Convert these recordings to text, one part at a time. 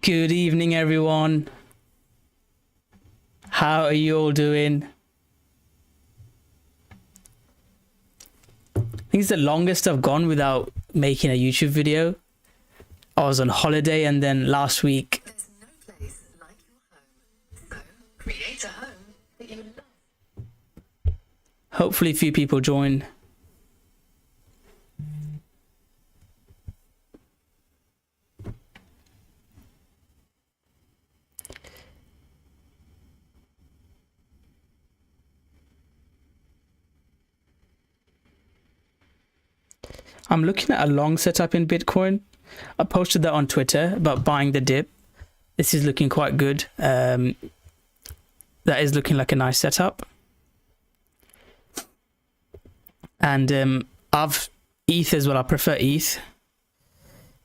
Good evening, everyone. How are you all doing? I think it's the longest I've gone without making a YouTube video. I was on holiday and then last week. There's no place like your home. So create a home that you love. Hopefully a few people join. I'm looking at a long setup in Bitcoin. I posted that on Twitter about buying the dip. This is looking quite good. That is looking like a nice setup. And I've ETH as well. I prefer ETH.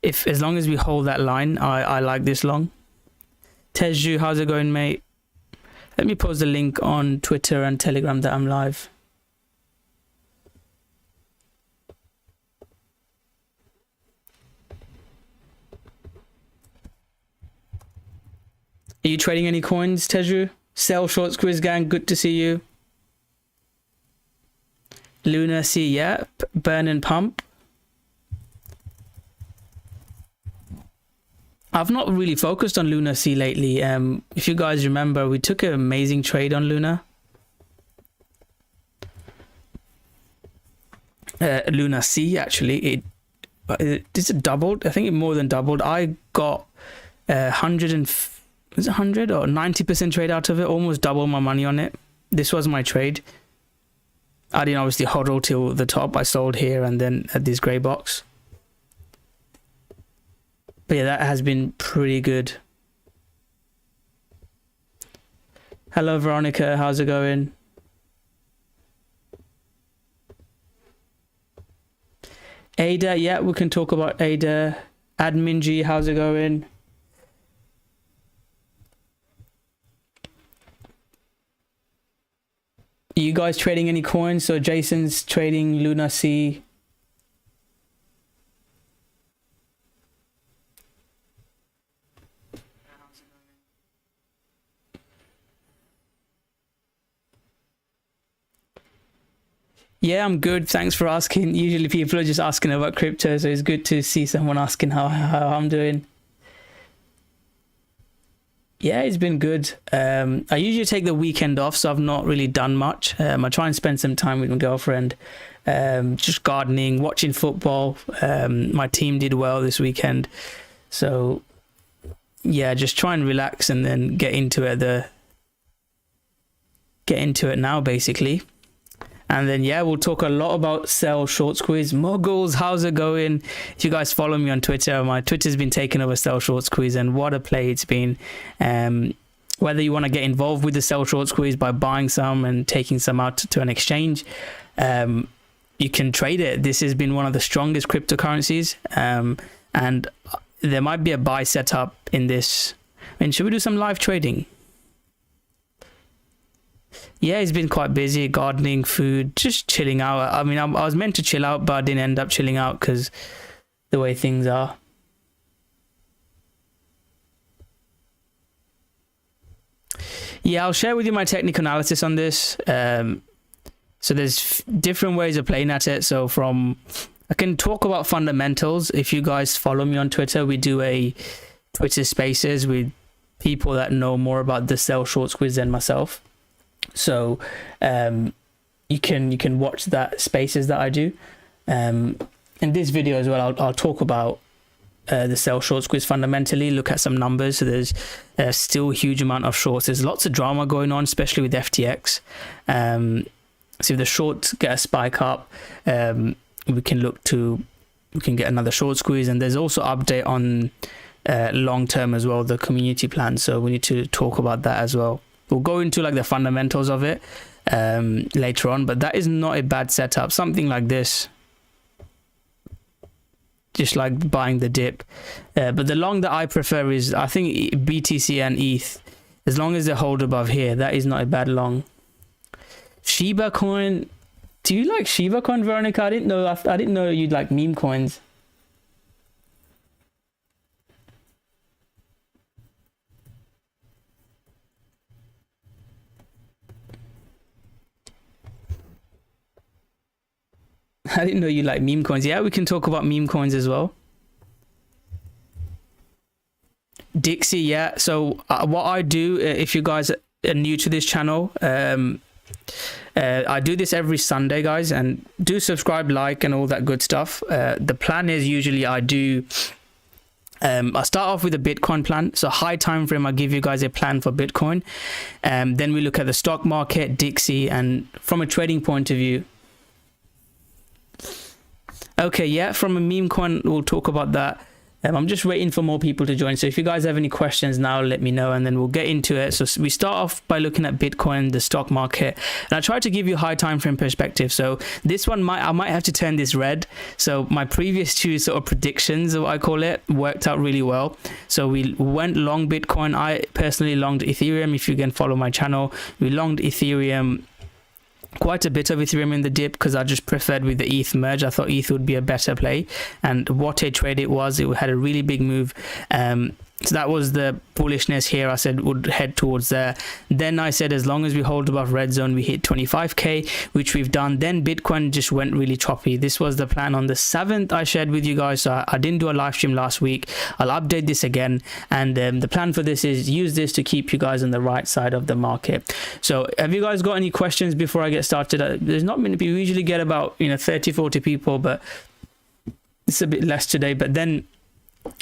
As long as we hold that line, I like this long. Teju, how's it going, mate? Let me post the link on Twitter and Telegram that I'm live. Are you trading any coins, Teju? Sell shorts quiz gang, good to see you. Luna C, yeah. Burn and pump. I've not really focused on Luna C lately. If you guys remember, we took an amazing trade on Luna. Luna C, actually. It doubled. I think it more than doubled. I got 100 or 90% trade out of it, almost double my money on it. This was my trade. I didn't obviously hodl till the top. I sold here and then at this grey box. But yeah, that has been pretty good. Hello Veronica, how's it going? Ada, yeah, we can talk about Ada. Admin G, how's it going? You guys trading any coins? So Jason's trading Luna C. Yeah, I'm good. Thanks for asking. Usually people are just asking about crypto, so it's good to see someone asking how I'm doing. Yeah, it's been good. I usually take the weekend off, so I've not really done much. I try and spend some time with my girlfriend, just gardening, watching football. My team did well this weekend, so yeah, just try and relax and then get into it now, basically. And then, yeah, we'll talk a lot about Sell Short Squeeze. Muggles, how's it going? If you guys follow me on Twitter, my Twitter's been taken over Sell Short Squeeze, and what a play it's been. Whether you want to get involved with the Sell Short Squeeze by buying some and taking some out to an exchange, you can trade it. This has been one of the strongest cryptocurrencies, and there might be a buy setup in this. I mean, should we do some live trading? Yeah, it's been quite busy, gardening, food, just chilling out. I mean, I was meant to chill out, but I didn't end up chilling out because the way things are. Yeah, I'll share with you my technical analysis on this. So there's different ways of playing at it. So I can talk about fundamentals. If you guys follow me on Twitter, we do a Twitter Spaces with people that know more about the Sell Short Squeeze than myself. So you can watch that Spaces that I do. In this video as well, I'll talk about the Sell Short Squeeze fundamentally, look at some numbers. So there's still a huge amount of shorts. There's lots of drama going on, especially with FTX. So if the shorts get a spike up, we can get another short squeeze. And there's also update on long term as well, the community plan. So we need to talk about that as well. We'll go into like the fundamentals of it later on, but that is not a bad setup. Something like this, just like buying the dip. But the long that I prefer is, I think, BTC and ETH. As long as they hold above here, that is not a bad long. Shiba coin. Do you like Shiba coin, Veronica? I didn't know you'd like meme coins. I didn't know you like meme coins. Yeah, we can talk about meme coins as well. Dixie, yeah. So what I do, if you guys are new to this channel, I do this every Sunday, guys, and do subscribe, like, and all that good stuff. The plan is usually I start off with a Bitcoin plan. So high time frame, I give you guys a plan for Bitcoin. Then we look at the stock market, Dixie, and from a trading point of view. Okay, yeah, from a meme coin, we'll talk about that. I'm just waiting for more people to join. So if you guys have any questions now, let me know, and then we'll get into it. So we start off by looking at Bitcoin, the stock market, and I try to give you high time frame perspective. So this one I might have to turn this red. So my previous two sort of predictions, what I call it, worked out really well. So we went long Bitcoin. I personally longed Ethereum. If you can follow my channel, we longed Ethereum. Quite a bit of Ethereum in the dip because I just preferred with the ETH merge. I thought ETH would be a better play, and what a trade it was. It had a really big move. So that was the bullishness here. I said would head towards there. Then I said as long as we hold above red zone, we hit 25k, which we've done. Then Bitcoin just went really choppy. This was the plan on the 7th I shared with you guys. So I didn't do a live stream last week. I'll update this again, and the plan for this is use this to keep you guys on the right side of the market. So have you guys got any questions before I get started? There's not many people. We usually get about 30-40 people, but it's a bit less today. But then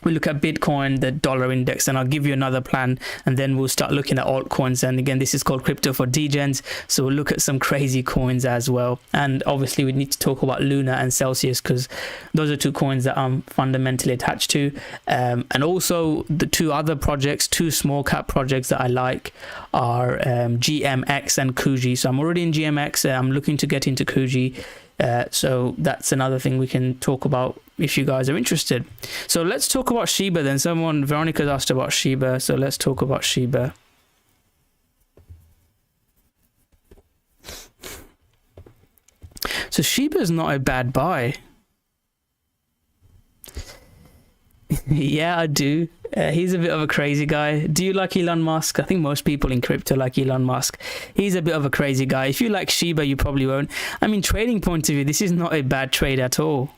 we look at Bitcoin, the dollar index, and I'll give you another plan, and then we'll start looking at altcoins. And again, this is called crypto for DEGENS, so we'll look at some crazy coins as well. And obviously we need to talk about Luna and Celsius because those are two coins that I'm fundamentally attached to. And also the two other projects, two small cap projects that I like are GMX and Kuji. So I'm already in GMX. I'm looking to get into Kuji. So that's another thing we can talk about if you guys are interested. So let's talk about Shiba then. Veronica's asked about Shiba, so let's talk about Shiba. So Shiba is not a bad buy. Yeah, I do. He's a bit of a crazy guy. Do you like Elon Musk? I think most people in crypto like Elon Musk. He's a bit of a crazy guy. If you like Shiba, you probably won't. I mean, trading point of view, this is not a bad trade at all.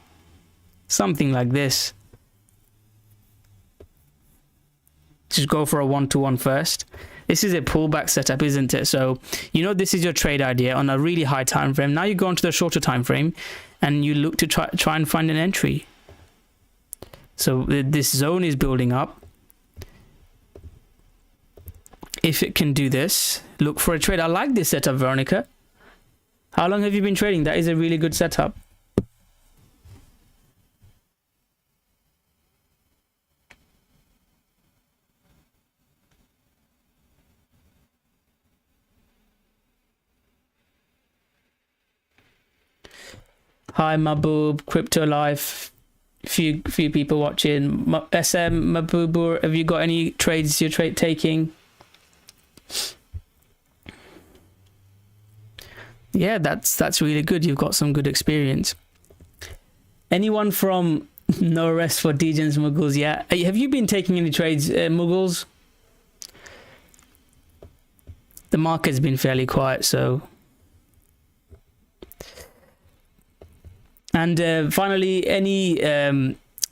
Something like this. Just go for a 1-to-1 first. This is a pullback setup, isn't it? So, this is your trade idea on a really high time frame. Now you go onto the shorter time frame and you look to try and find an entry. So this zone is building up. If it can do this, look for a trade. I like this setup, Veronica. How long have you been trading? That is a really good setup. Hi, Maboob, Crypto Life. Few people watching. SM Mabubur, have you got any trades you're taking? Yeah, that's really good. You've got some good experience. Anyone from No Rest for DEGENS Muggles? Yeah, have you been taking any trades, Muggles? The market's been fairly quiet, so. And finally, any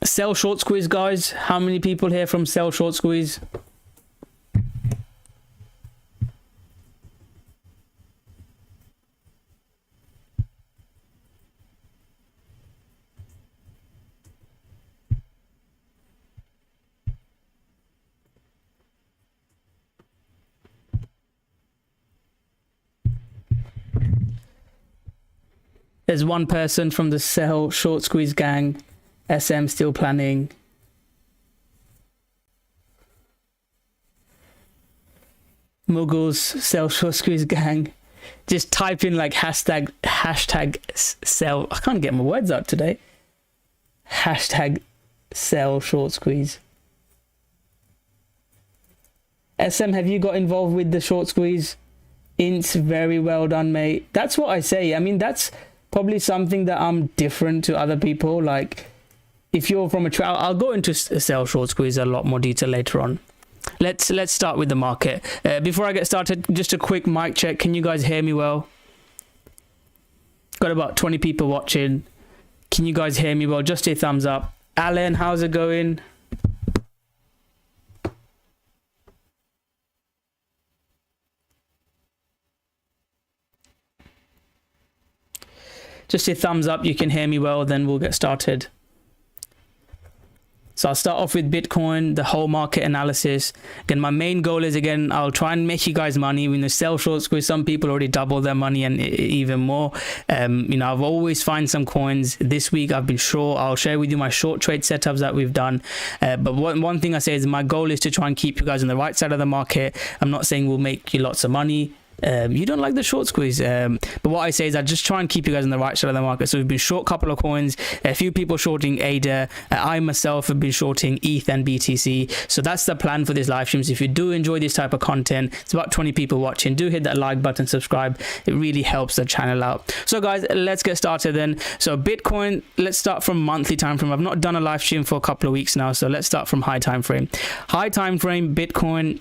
sell short squeeze, guys? How many people here from sell short squeeze? There's one person from the sell short squeeze gang. SM still planning. Muggles sell short squeeze gang. Just type in like hashtag sell. I can't get my words out today. Hashtag sell short squeeze. SM, have you got involved with the short squeeze? Ints, very well done, mate. That's what I say. I mean, that's probably something that I'm different to other people. Like, if you're from a trial, I'll go into sell short squeeze a lot more detail later on. Let's start with the market. Before I get started, just a quick mic check. Can you guys hear me well? Got about 20 people watching. Can you guys hear me well? Just a thumbs up. Alan, how's it going? Just a thumbs up, you can hear me well, then we'll get started. So I'll start off with Bitcoin, the whole market analysis. Again, my main goal is, again, I'll try and make you guys money. When you sell short squeeze, some people already double their money and even more. You know, I've always find some coins. This week I've been short. I'll share with you my short trade setups that we've done. But one thing I say is my goal is to try and keep you guys on the right side of the market. I'm not saying we'll make you lots of money. You don't like the short squeeze, but what I say is I just try and keep you guys on the right side of the market. So we've been short a couple of coins, a few people shorting ADA, I myself have been shorting ETH and BTC. So that's the plan for these live streams. If you do enjoy this type of content, it's about 20 people watching, do hit that like button, subscribe. It really helps the channel out. So guys, let's get started then. So Bitcoin, let's start from monthly time frame. I've not done a live stream for a couple of weeks now, so let's start from high time frame. High time frame Bitcoin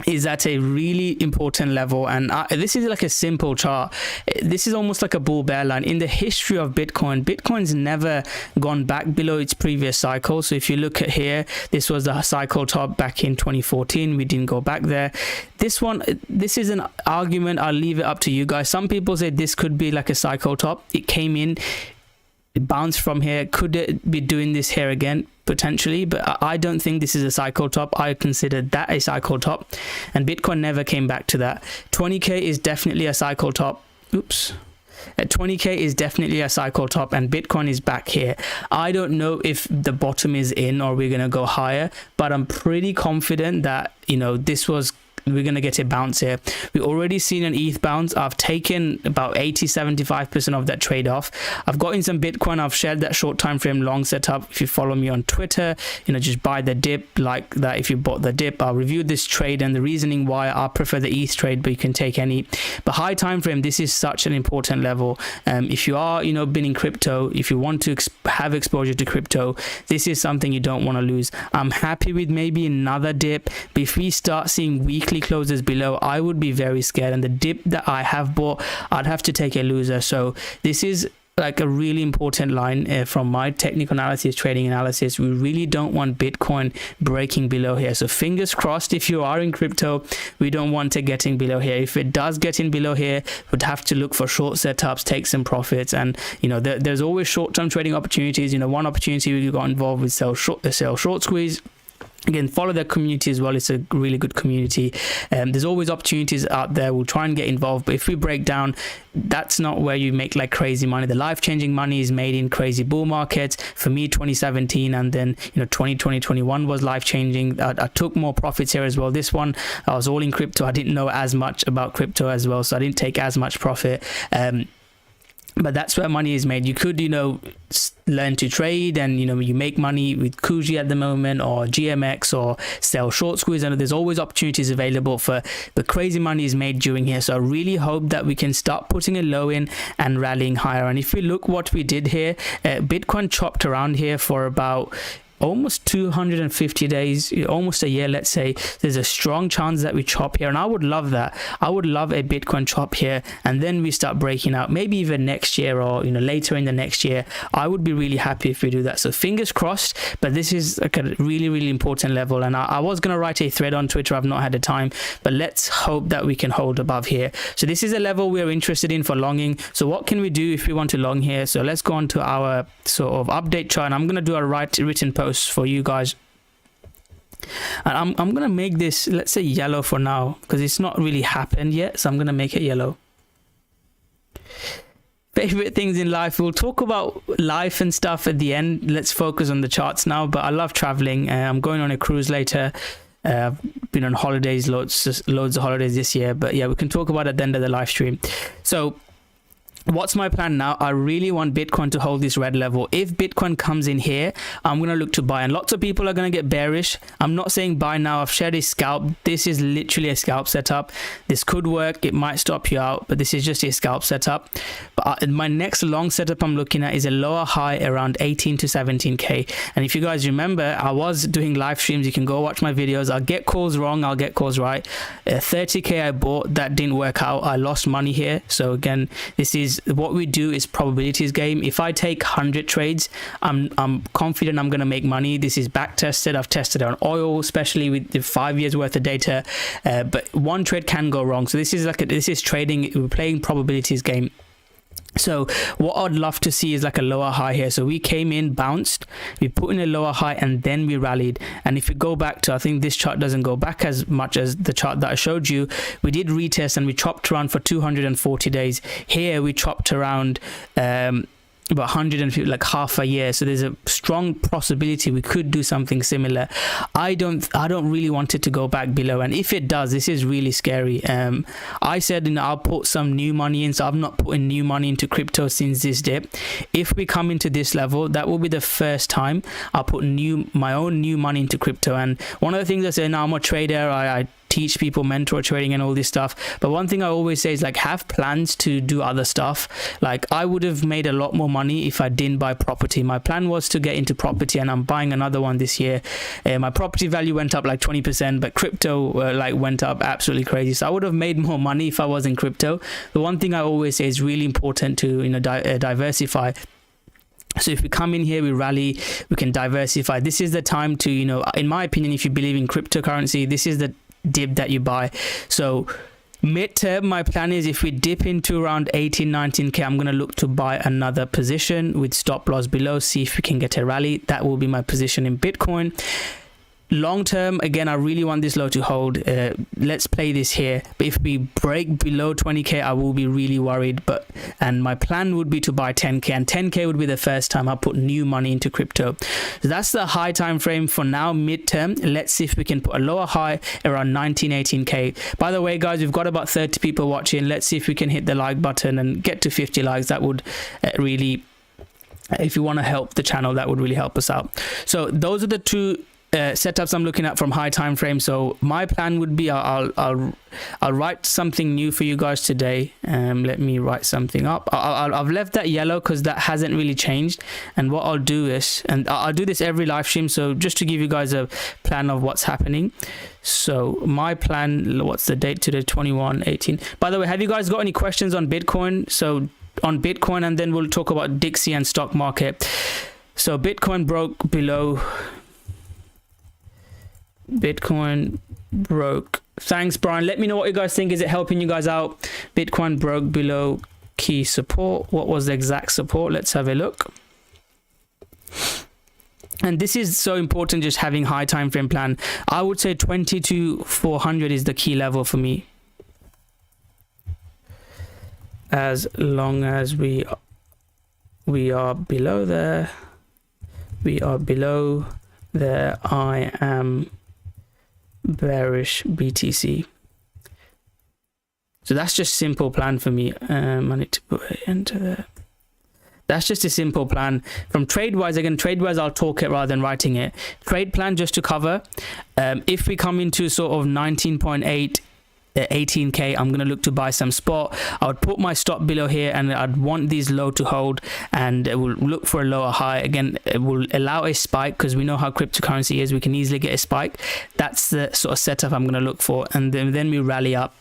is at a really important level, and this is like a simple chart. This is almost like a bull bear line. In the history of Bitcoin's never gone back below its previous cycle. So if you look at here, this was the cycle top back in 2014. We didn't go back there. This is an argument. I'll leave it up to you guys. Some people say this could be like a cycle top. It came in, it bounced from here. Could it be doing this here again? Potentially, but I don't think this is a cycle top. I consider that a cycle top, and Bitcoin never came back to that. 20k is definitely a cycle top. Oops. At 20k is definitely a cycle top, and Bitcoin is back here. I don't know if the bottom is in or we're going to go higher, but I'm pretty confident that, you know, we're going to get a bounce here. We've already seen an ETH bounce. I've taken about 80-75% of that trade off. I've got in some Bitcoin. I've shared that short time frame long setup. If you follow me on Twitter, you know, just buy the dip like that. If you bought the dip, I'll review this trade and the reasoning why I prefer the ETH trade, but you can take any. But high time frame, this is such an important level. If you are, you know, been in crypto, if you want to have exposure to crypto, this is something you don't want to lose. I'm happy with maybe another dip, but if we start seeing weekly closes below, I would be very scared, and the dip that I have bought, I'd have to take a loser. So this is like a really important line from my technical analysis, trading analysis. We really don't want Bitcoin breaking below here. So fingers crossed, if you are in crypto, we don't want it getting below here. If it does get in below here, we'd have to look for short setups, take some profits, and you know, there's always short-term trading opportunities. You know, one opportunity we got involved with sell short squeeze. Again, follow their community as well. It's a really good community. There's always opportunities out there. We'll try and get involved, but if we break down, that's not where you make like crazy money. The life-changing money is made in crazy bull markets. For me, 2017 and then, you know, 2021 was life-changing. I took more profits here as well. This one, I was all in crypto. I didn't know as much about crypto as well, so I didn't take as much profit. But that's where money is made. You could, you know, learn to trade, and you know, you make money with Kuji at the moment, or GMX, or sell short squeeze, and there's always opportunities available. For the crazy money is made during here. So I really hope that we can start putting a low in and rallying higher. And if we look what we did here, Bitcoin chopped around here for about almost 250 days, almost a year, let's say. There's a strong chance that we chop here, and I would love that. I would love a Bitcoin chop here, and then we start breaking out, maybe even next year, or you know, later in the next year. I would be really happy if we do that. So fingers crossed. But this is like a really important level, and I was gonna write a thread on Twitter. I've not had the time, but let's hope that we can hold above here. So this is a level we're interested in for longing. So what can we do if we want to long here? So let's go on to our sort of update chart, and I'm gonna do a written post for you guys, and I'm gonna make this, let's say, yellow for now, because it's not really happened yet. So I'm gonna make it yellow. Favorite things in life, we'll talk about life and stuff at the end. Let's focus on the charts now. But I love traveling. I'm going on a cruise later. I've been on holidays, loads of holidays this year, but yeah, we can talk about it at the end of the live stream. So what's my plan now? I really want Bitcoin to hold this red level. If Bitcoin comes in here, I'm going to look to buy, and lots of people are going to get bearish. I'm not saying buy now. I've shared a scalp. This is literally a scalp setup. This could work. It might stop you out, but this is just a scalp setup. But my next long setup I'm looking at is a lower high around 18 to 17k. And if you guys remember, I was doing live streams. You can go watch my videos. I'll get calls wrong, I'll get calls right. 30k I bought, that didn't work out. I lost money here. So again, this is is what we do is probabilities game. If I take 100 trades, I'm confident I'm going to make money. This is back tested. I've tested on oil, especially with the 5 years worth of data, but one trade can go wrong. So this is trading. We're playing probabilities game. So what I'd love to see is like a lower high here. So we came in, bounced, we put in a lower high, and then we rallied. And if we go back to, I think this chart doesn't go back as much as the chart that I showed you, we did retest and we chopped around for 240 days. Here we chopped around about 150, like half a year. So there's a strong possibility we could do something similar. I don't really want it to go back below, and if it does, this is really scary. I said, you know, I'll put some new money in, so I'm not putting new money into crypto since this dip. If we come into this level, that will be the first time I'll put my own new money into crypto. And one of the things I say, now I'm a trader, I teach people mentor trading and all this stuff, but one thing I always say is like, have plans to do other stuff. Like I would have made a lot more money if I didn't buy property. My plan was to get into property, and I'm buying another one this year. My property value went up like 20%, but crypto like went up absolutely crazy. So I would have made more money if I was in crypto. The one thing I always say is really important to, you know, diversify. So if we come in here, we rally, we can diversify. This is the time to, you know, in my opinion, if you believe in cryptocurrency, this is the dip that you buy. So midterm, my plan is if we dip into around 18-19k, I'm going to look to buy another position with stop loss below, see if we can get a rally. That will be my position in Bitcoin. Long term, again, I really want this low to hold. Let's play this here, but if we break below 20k, I will be really worried. And my plan would be to buy 10k, and 10k would be the first time I put new money into crypto. So that's the high time frame for now. Midterm, let's see if we can put a lower high around 18k. By the way, guys, we've got about 30 people watching. Let's see if we can hit the like button and get to 50 likes. That would really, if you want to help the channel, that would really help us out. So those are the two setups I'm looking at from high time frame. So my plan would be I'll write something new for you guys today. Let me write something up. I've left that yellow because that hasn't really changed. And what I'll do is, and I'll do this every live stream, so just to give you guys a plan of what's happening. So my plan, what's the date today? 21/18. By the way, have you guys got any questions on Bitcoin? So on Bitcoin, and then we'll talk about Dixie and stock market. So Bitcoin broke below. Bitcoin broke. Thanks, Brian. Let me know what you guys think. Is it helping you guys out? Bitcoin broke below key support. What was the exact support? Let's have a look. And this is so important, just having high time frame plan. I would say 22,400 is the key level for me. As long as we are below there, I am bearish BTC. So that's just simple plan for me. I need to put it into there. That's just a simple plan. From trade wise, again, trade wise, I'll talk it rather than writing it. Trade plan just to cover. If we come into sort of 19.8, 18k, I'm going to look to buy some spot. I would put my stop below here, and I'd want these low to hold, and it will look for a lower high. Again, it will allow a spike because we know how cryptocurrency is. We can easily get a spike. That's the sort of setup I'm going to look for, and then we rally up.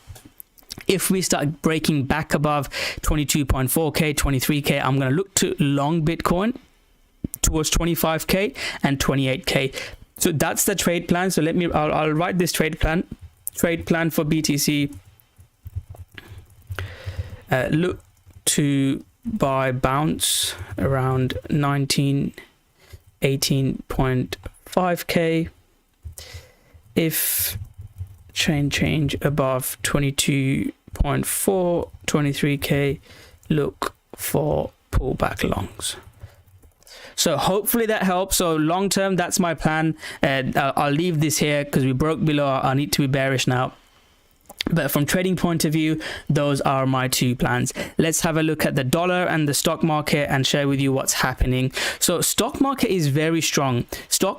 If we start breaking back above 22.4k, 23k, I'm going to look to long Bitcoin towards 25k and 28k. So that's the trade plan. So I'll write this trade plan. Trade plan for BTC. Look to buy bounce around 18.5k. If change above 22.4, 23k, look for pullback longs. So hopefully that helps. So long term, that's my plan. I'll leave this here because we broke below. I need to be bearish now. But from trading point of view, those are my two plans. Let's have a look at the dollar and the stock market and share with you what's happening. So stock market is very strong.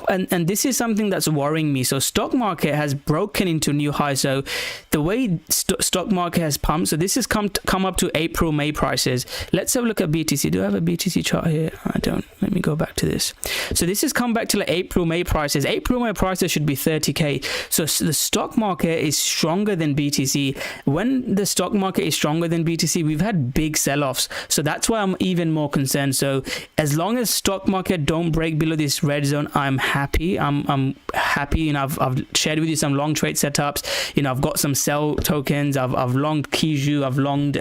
And this is something that's worrying me. So stock market has broken into new highs. So the way stock market has pumped, so this has come up to April, May prices. Let's have a look at BTC. Do I have a BTC chart here? I don't. Let me go back to this. So this has come back to like April, May prices. April, May prices should be 30k. So the stock market is stronger than BTC. BTC. When the stock market is stronger than BTC, we've had big sell-offs. So that's why I'm even more concerned. So as long as stock market don't break below this red zone, I'm happy. I'm happy. You know, I've shared with you some long trade setups. You know, I've got some sell tokens. I've longed Kiju. I've longed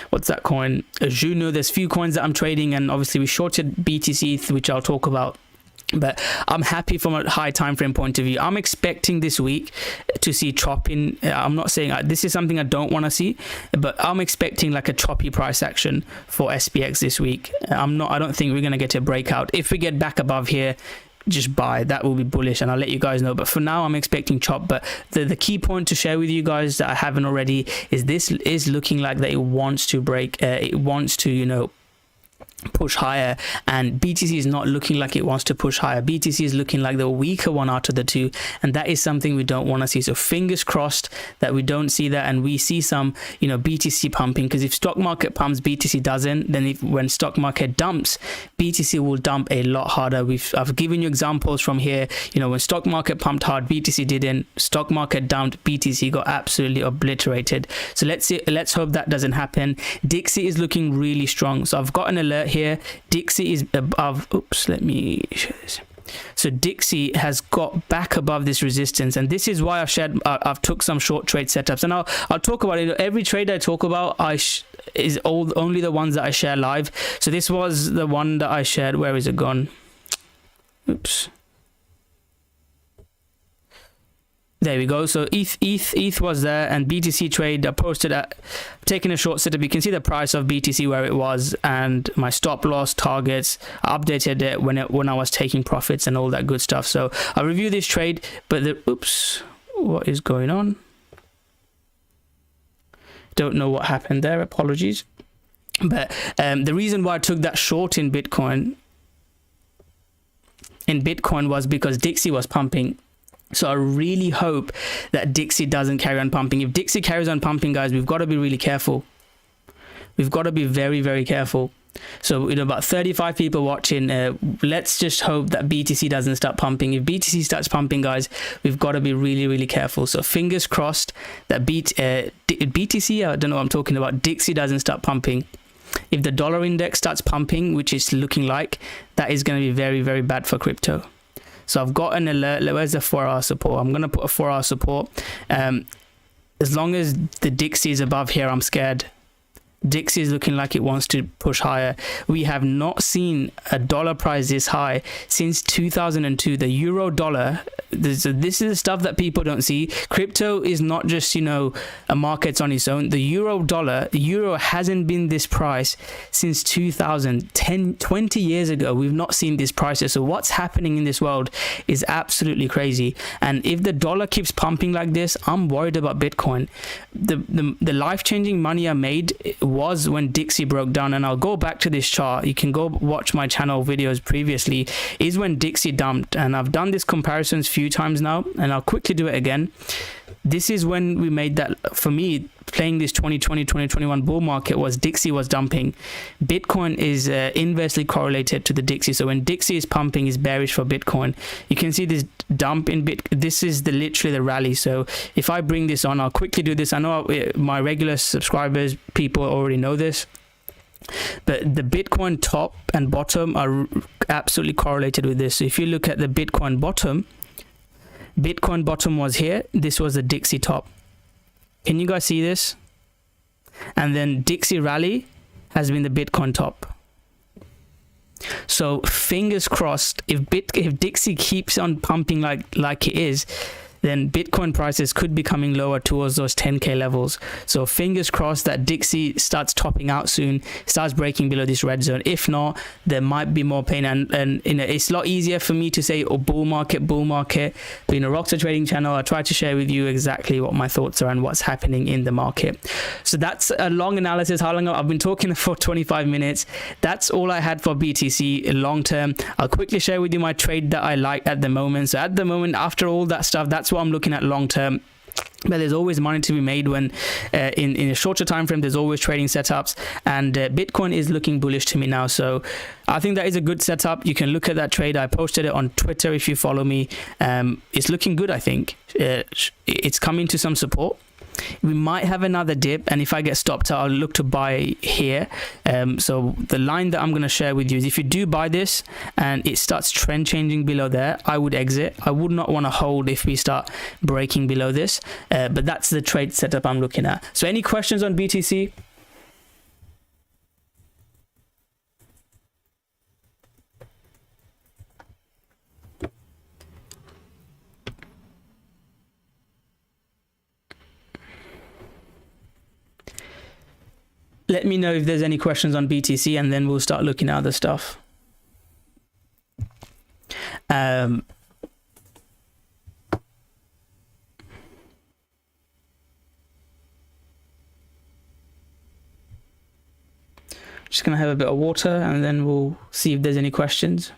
what's that coin? Juno. There's few coins that I'm trading, and obviously we shorted BTC, which I'll talk about. But I'm happy from a high time frame point of view. I'm expecting this week to see chopping. I'm not saying this is something I don't want to see, but I'm expecting like a choppy price action for SPX this week. I don't think we're going to get a breakout. If we get back above here, just buy. That will be bullish, and I'll let you guys know. But for now, I'm expecting chop. But the key point to share with you guys that I haven't already is this is looking like that it wants to break. It wants to, you know, push higher, and BTC is not looking like it wants to push higher. BTC is looking like the weaker one out of the two, and that is something we don't want to see. So fingers crossed that we don't see that, and we see some, you know, BTC pumping, because if stock market pumps, BTC doesn't. Then when stock market dumps, BTC will dump a lot harder. I've given you examples from here. You know, when stock market pumped hard, BTC didn't. Stock market dumped, BTC got absolutely obliterated. So let's hope that doesn't happen. Dixie is looking really strong. So I've got an alert here. Dixie is above. Oops, let me show this. So Dixie has got back above this resistance, and this is why I've took some short trade setups, and I'll talk about it. Every trade I talk about is only the ones that I share live. So this was the one that I shared. Where is it gone? Oops. There we go. So ETH was there, and BTC trade I posted at taking a short setup. You can see the price of BTC where it was, and my stop loss targets. I updated it when I was taking profits and all that good stuff. So I'll review this trade, but oops, what is going on? Don't know what happened there. Apologies. But the reason why I took that short in Bitcoin was because Dixie was pumping. So I really hope that Dixie doesn't carry on pumping. If Dixie carries on pumping, guys, we've got to be really careful. We've got to be very, very careful. So, you know, about 35 people watching. Let's just hope that BTC doesn't start pumping. If BTC starts pumping, guys, we've got to be really, really careful. So fingers crossed that BTC, I don't know what I'm talking about, Dixie doesn't start pumping. If the dollar index starts pumping, which is looking like, that is going to be very, very bad for crypto. So I've got an alert. Where's the 4-hour support? I'm going to put a 4-hour support. As long as the Dixie is above here, I'm scared. Dixie is looking like it wants to push higher. We have not seen a dollar price this high since 2002. The euro dollar, this is the stuff that people don't see. Crypto is not just, you know, a market on its own. The euro hasn't been this price since 20 years ago. We've not seen these prices. So what's happening in this world is absolutely crazy. And if the dollar keeps pumping like this, I'm worried about Bitcoin. The life-changing money I made was when Dixie broke down, and I'll go back to this chart. You can go watch my channel videos previously, is when Dixie dumped, and I've done this comparisons few times now, and I'll quickly do it again. This is when we made that. For me, playing this 2020 2021 bull market, was Dixie was dumping. Bitcoin is inversely correlated to the Dixie. So when Dixie is pumping, is bearish for Bitcoin. You can see this dump in this is literally the rally. So if I bring this on, I'll quickly do this. I know my regular subscribers, people already know this, but the Bitcoin top and bottom are absolutely correlated with this. So if you look at the Bitcoin bottom was here. This was the Dixie top. Can you guys see this? And then Dixie rally has been the Bitcoin top. So fingers crossed, if Dixie keeps on pumping like it is, then Bitcoin prices could be coming lower towards those 10k levels. So fingers crossed that Dixie starts topping out soon, starts breaking below this red zone. If not, there might be more pain, and you know, it's a lot easier for me to say, oh, bull market. But in a Rocko trading channel, I try to share with you exactly what my thoughts are and what's happening in the market. So that's a long analysis. How long I've been talking for 25 minutes. That's all I had for BTC long term. I'll quickly share with you my trade that I like at the moment. So at the moment, after all that stuff, that's what I'm looking at long term. But there's always money to be made when in a shorter time frame. There's always trading setups, and Bitcoin is looking bullish to me now. So I think that is a good setup. You can look at that trade. I posted it on Twitter if you follow me. It's looking good. I think it's coming to some support. We might have another dip, and if I get stopped out, I'll look to buy here. So the line that I'm going to share with you is, if you do buy this and it starts trend changing below there, I would exit. I would not want to hold if we start breaking below this, but that's the trade setup I'm looking at. So any questions on BTC? Let me know if there's any questions on BTC, and then we'll start looking at other stuff. Just gonna have a bit of water, and then we'll see if there's any questions.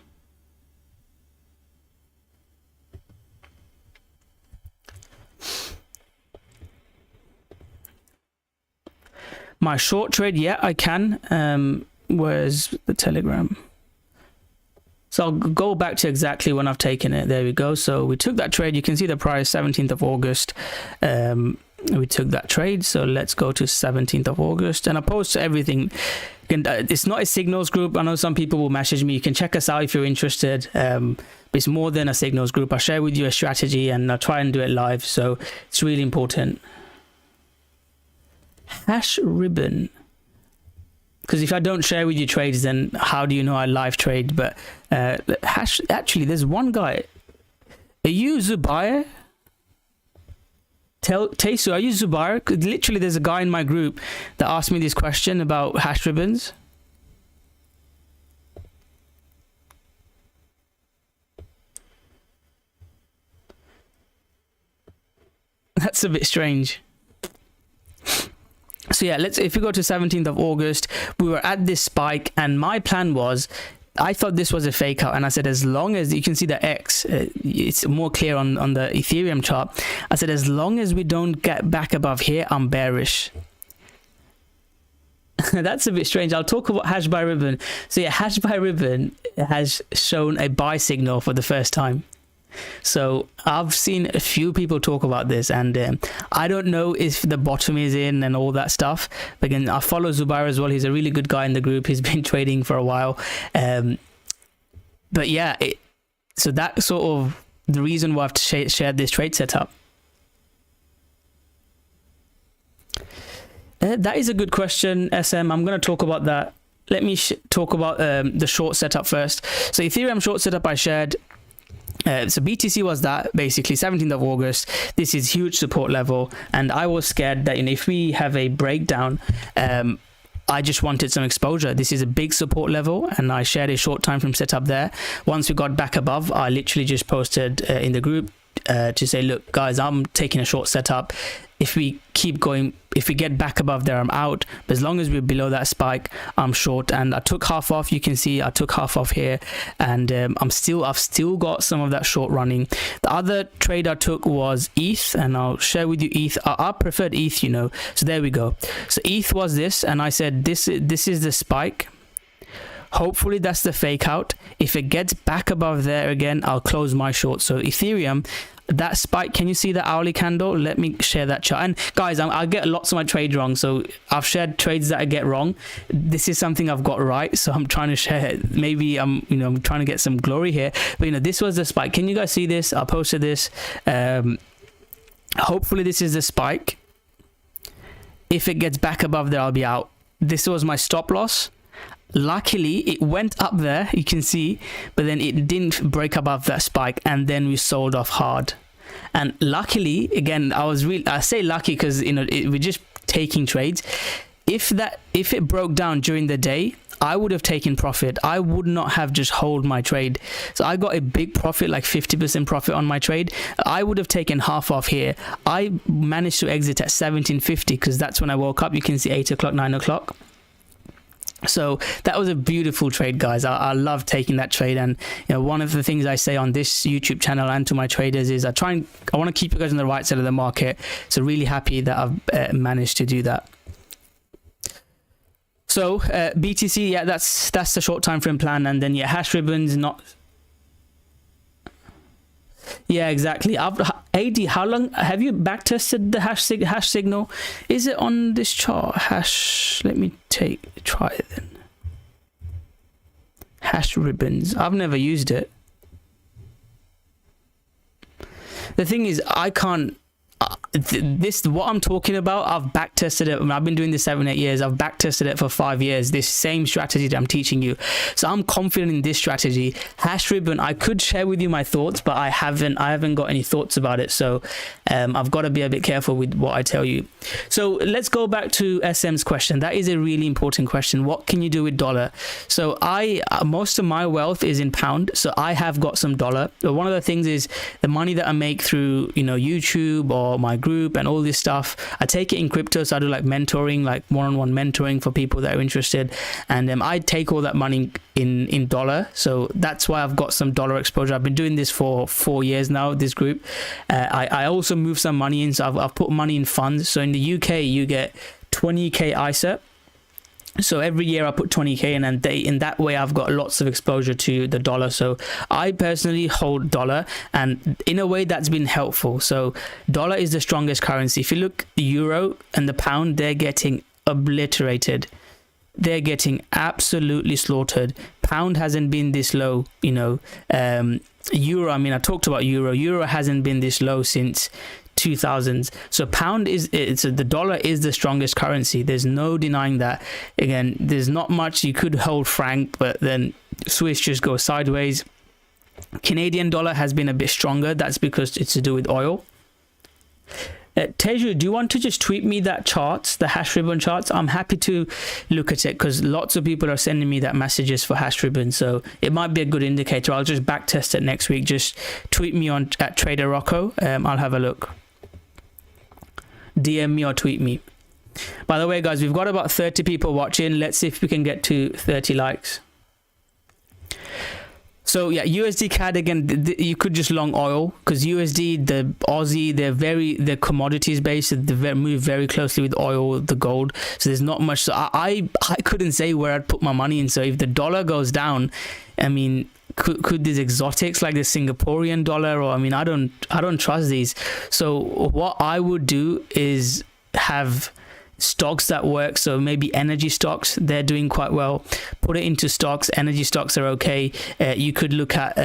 My short trade, yeah, I can. Where's the Telegram? So I'll go back to exactly when I've taken it. There we go. So we took that trade. You can see the price 17th of August. We took that trade. So let's go to 17th of August. And I post everything. It's not a signals group. I know some people will message me. You can check us out if you're interested. But it's more than a signals group. I share with you a strategy, and I try and do it live. So it's really important. Hash ribbon, because if I don't share with you trades, then how do you know I live trade? But hash, actually, there's one guy. Are you Zubair? Tesu, are you Zubair? Literally, there's a guy in my group that asked me this question about hash ribbons. That's a bit strange. So yeah, if we go to 17th of August, we were at this spike, and my plan was, I thought this was a fake out, and I said, as long as you can see the X, it's more clear on the Ethereum chart. I said, as long as we don't get back above here, I'm bearish. That's a bit strange. I'll talk about hash buy ribbon. So yeah, hash buy ribbon has shown a buy signal for the first time. So I've seen a few people talk about this, and I don't know if the bottom is in and all that stuff. But again, I follow Zubair as well. He's a really good guy in the group. He's been trading for a while. But yeah, so that's sort of the reason why I've shared this trade setup. That is a good question, SM. I'm going to talk about that. Let me talk about the short setup first. So Ethereum short setup I shared. So BTC was that, basically 17th of August. This is huge support level, and I was scared that if we have a breakdown, I just wanted some exposure. This is a big support level, and I shared a short time frame setup there. Once we got back above, I literally just posted in the group to say, look guys, I'm taking a short setup. If we keep going, if we get back above there, I'm out. But as long as we're below that spike, I'm short. And I took half off. You can see I took half off here, and I've still got some of that short running. The other trade I took was ETH, and I'll share with you ETH. I preferred ETH, So there we go. So ETH was this, and I said this is the spike. Hopefully that's the fake out. If it gets back above there again, I'll close my short. So Ethereum, that spike, can you see the hourly candle? Let me share that chart. And guys, I get lots of my trades wrong, so I've shared trades that I get wrong. This is something I've got right, so I'm trying to share it. Maybe I'm trying to get some glory here, but this was the spike. Can you guys see this? I posted this. Hopefully this is the spike. If it gets back above there, I'll be out. This was my stop loss. Luckily it went up there, you can see, but then it didn't break above that spike, and then we sold off hard. And luckily, again, I say lucky because we're just taking trades. If it broke down during the day, I would have taken profit. I would not have just hold my trade. So I got a big profit, like 50% profit on my trade. I would have taken half off here. I managed to exit at 1750 because that's when I woke up. You can see 8 o'clock, 9 o'clock. So that was a beautiful trade, guys. I love taking that trade, and one of the things I say on this YouTube channel and to my traders is I want to keep you guys on the right side of the market. So really happy that I've managed to do that. So BTC, yeah, that's the short time frame plan, and then hash ribbons not. Yeah, exactly. AD, how long have you back tested the hash signal? Is it on this chart? Hash, let me try it then. Hash ribbons. I've never used it. The thing is, I can't. This what I'm talking about. I've back tested it. I've been doing this 7-8 years. I've back tested it for 5 years. This same strategy that I'm teaching you. So I'm confident in this strategy. Hash ribbon. I could share with you my thoughts, but I haven't got any thoughts about it. So I've got to be a bit careful with what I tell you. So let's go back to SM's question. That is a really important question. What can you do with dollar? So most of my wealth is in pound. So I have got some dollar. So one of the things is the money that I make through YouTube or my group and all this stuff, I take it in crypto. So I do like mentoring, like one-on-one mentoring for people that are interested, and I take all that money in dollar. So that's why I've got some dollar exposure. I've been doing this for 4 years now, this group. I also move some money in, so I've put money in funds. So in the UK you get 20k ISA. So every year I put 20k in, and in that way I've got lots of exposure to the dollar. So I personally hold dollar, and in a way that's been helpful. So dollar is the strongest currency. If you look, the euro and the pound, they're getting obliterated. They're getting absolutely slaughtered. Pound hasn't been this low, euro. I mean, I talked about euro. Euro hasn't been this low since 2000s. So the dollar is the strongest currency. There's no denying that. Again, there's not much. You could hold franc, but then Swiss just goes sideways. Canadian dollar has been a bit stronger. That's because it's to do with oil. Teju, do you want to just tweet me that charts, the hash ribbon charts? I'm happy to look at it, because lots of people are sending me that messages for hash ribbon, so it might be a good indicator. I'll just back test it next week. Just tweet me at Trader Rocko. I'll have a look. DM me or tweet me. By the way, guys, we've got about 30 people watching. Let's see if we can get to 30 likes. So yeah, USD CAD again. You could just long oil, because USD, the Aussie, they're commodities based. They move very closely with oil, the gold. So there's not much. So I couldn't say where I'd put my money in. So if the dollar goes down, I mean, could these exotics like the Singaporean dollar, or I mean, I don't trust these. So what I would do is have stocks that work. So maybe energy stocks, they're doing quite well. Put it into stocks. Energy stocks are okay. You could look at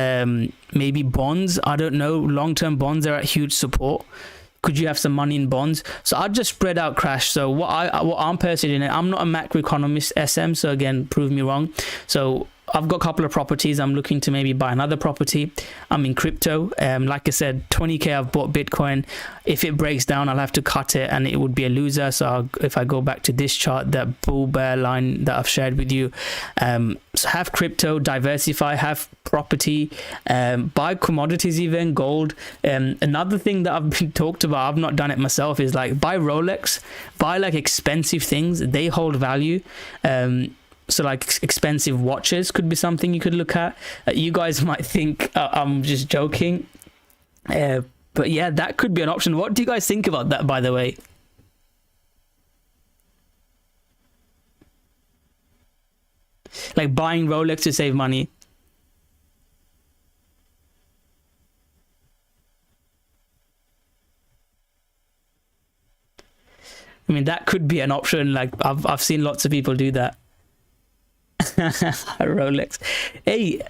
maybe bonds. I don't know. Long-term bonds are at huge support. Could you have some money in bonds? So I'd just spread out Crash. So what I'm personally doing, I'm not a macroeconomist, SM. So again, prove me wrong. So I've got a couple of properties. I'm looking to maybe buy another property. I'm in crypto. Like I said, 20k I've bought Bitcoin. If it breaks down, I'll have to cut it and it would be a loser. So if I go back to this chart, that bull bear line that I've shared with you, so have crypto, diversify, have property, buy commodities, even gold. Another thing that I've been talked about, I've not done it myself, is like buy Rolex, buy like expensive things. They hold value. So like expensive watches could be something you could look at. You guys might think I'm just joking, but yeah, that could be an option. What do you guys think about that, by the way? Like buying Rolex to save money. I mean, that could be an option. Like I've seen lots of people do that. Rolex. Hey,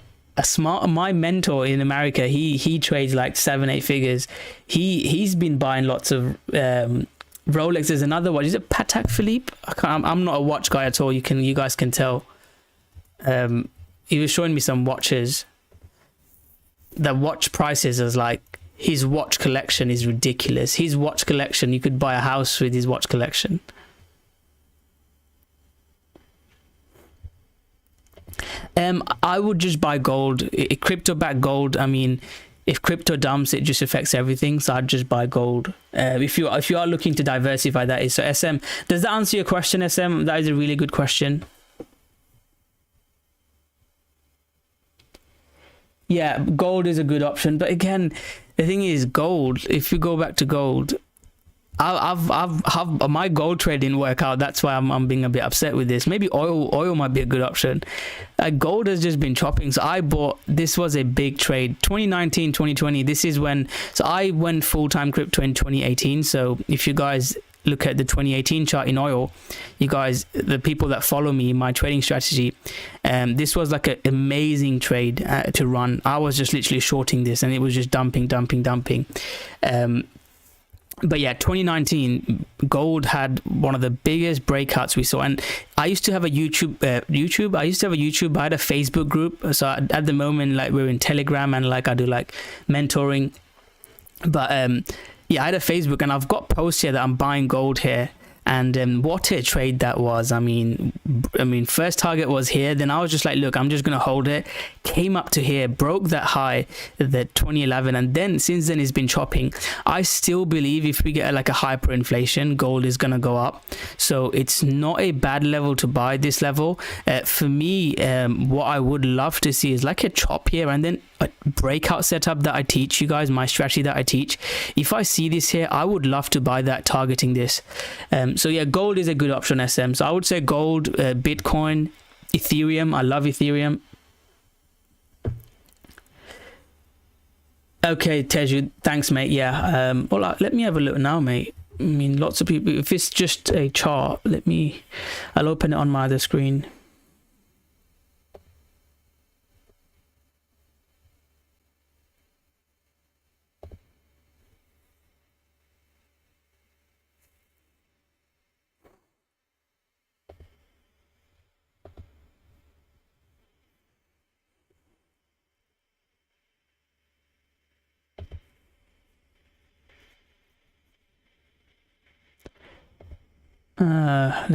my mentor in America, he trades like 7-8 figures. He's been buying lots of Rolex. There's another watch. Is it Patek Philippe? I'm not a watch guy at all. You guys can tell. He was showing me some watches. The watch prices is like, his watch collection is ridiculous. His watch collection, you could buy a house with his watch collection. I would just buy gold, crypto back gold. I mean, if crypto dumps, it just affects everything. So I'd just buy gold. If you are looking to diversify, that is. So SM, does that answer your question, SM? That is a really good question. Yeah, gold is a good option. But again, the thing is, gold, if you go back to gold, My gold trade didn't work out. That's why I'm being a bit upset with this. Maybe oil might be a good option. Gold has just been chopping. So I bought, this was a big trade. 2019, 2020. This is when, so I went full-time crypto in 2018. So if you guys look at the 2018 chart in oil, you guys, the people that follow me, my trading strategy, this was like an amazing trade to run. I was just literally shorting this and it was just dumping. But yeah, 2019, gold had one of the biggest breakouts we saw. And I used to have a YouTube. I used to have a YouTube. I had a Facebook group. So at the moment, like we're in Telegram and like I do like mentoring. But yeah, I had a Facebook and I've got posts here that I'm buying gold here. And what a trade that was. I mean, first target was here. Then I was just like, look, I'm just going to hold it. Came up to here, broke that high, the 2011. And then since then, it's been chopping. I still believe if we get like a hyperinflation, gold is going to go up. So it's not a bad level to buy this level. For me, what I would love to see is like a chop here and then a breakout setup that I teach you guys, my strategy that I teach. If I see this here, I would love to buy that targeting this. So yeah, gold is a good option, SM. So I would say gold, Bitcoin, Ethereum. I love Ethereum. Okay, Teju, thanks, mate. Yeah. Well, let me have a look now, mate. I mean, lots of people. If it's just a chart, I'll open it on my other screen.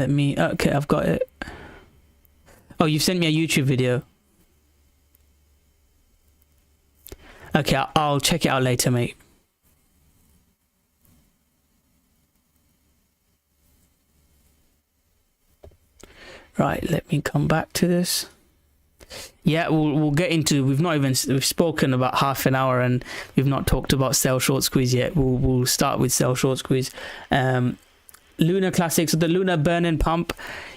Okay, I've got it. Oh, you've sent me a YouTube video. Okay, I'll check it out later, mate. Right, let me come back to this. Yeah, we'll get into. We've spoken about half an hour and we've not talked about sell short squeeze yet. We'll start with sell short squeeze. Lunar Classics, so the Lunar burn and pump.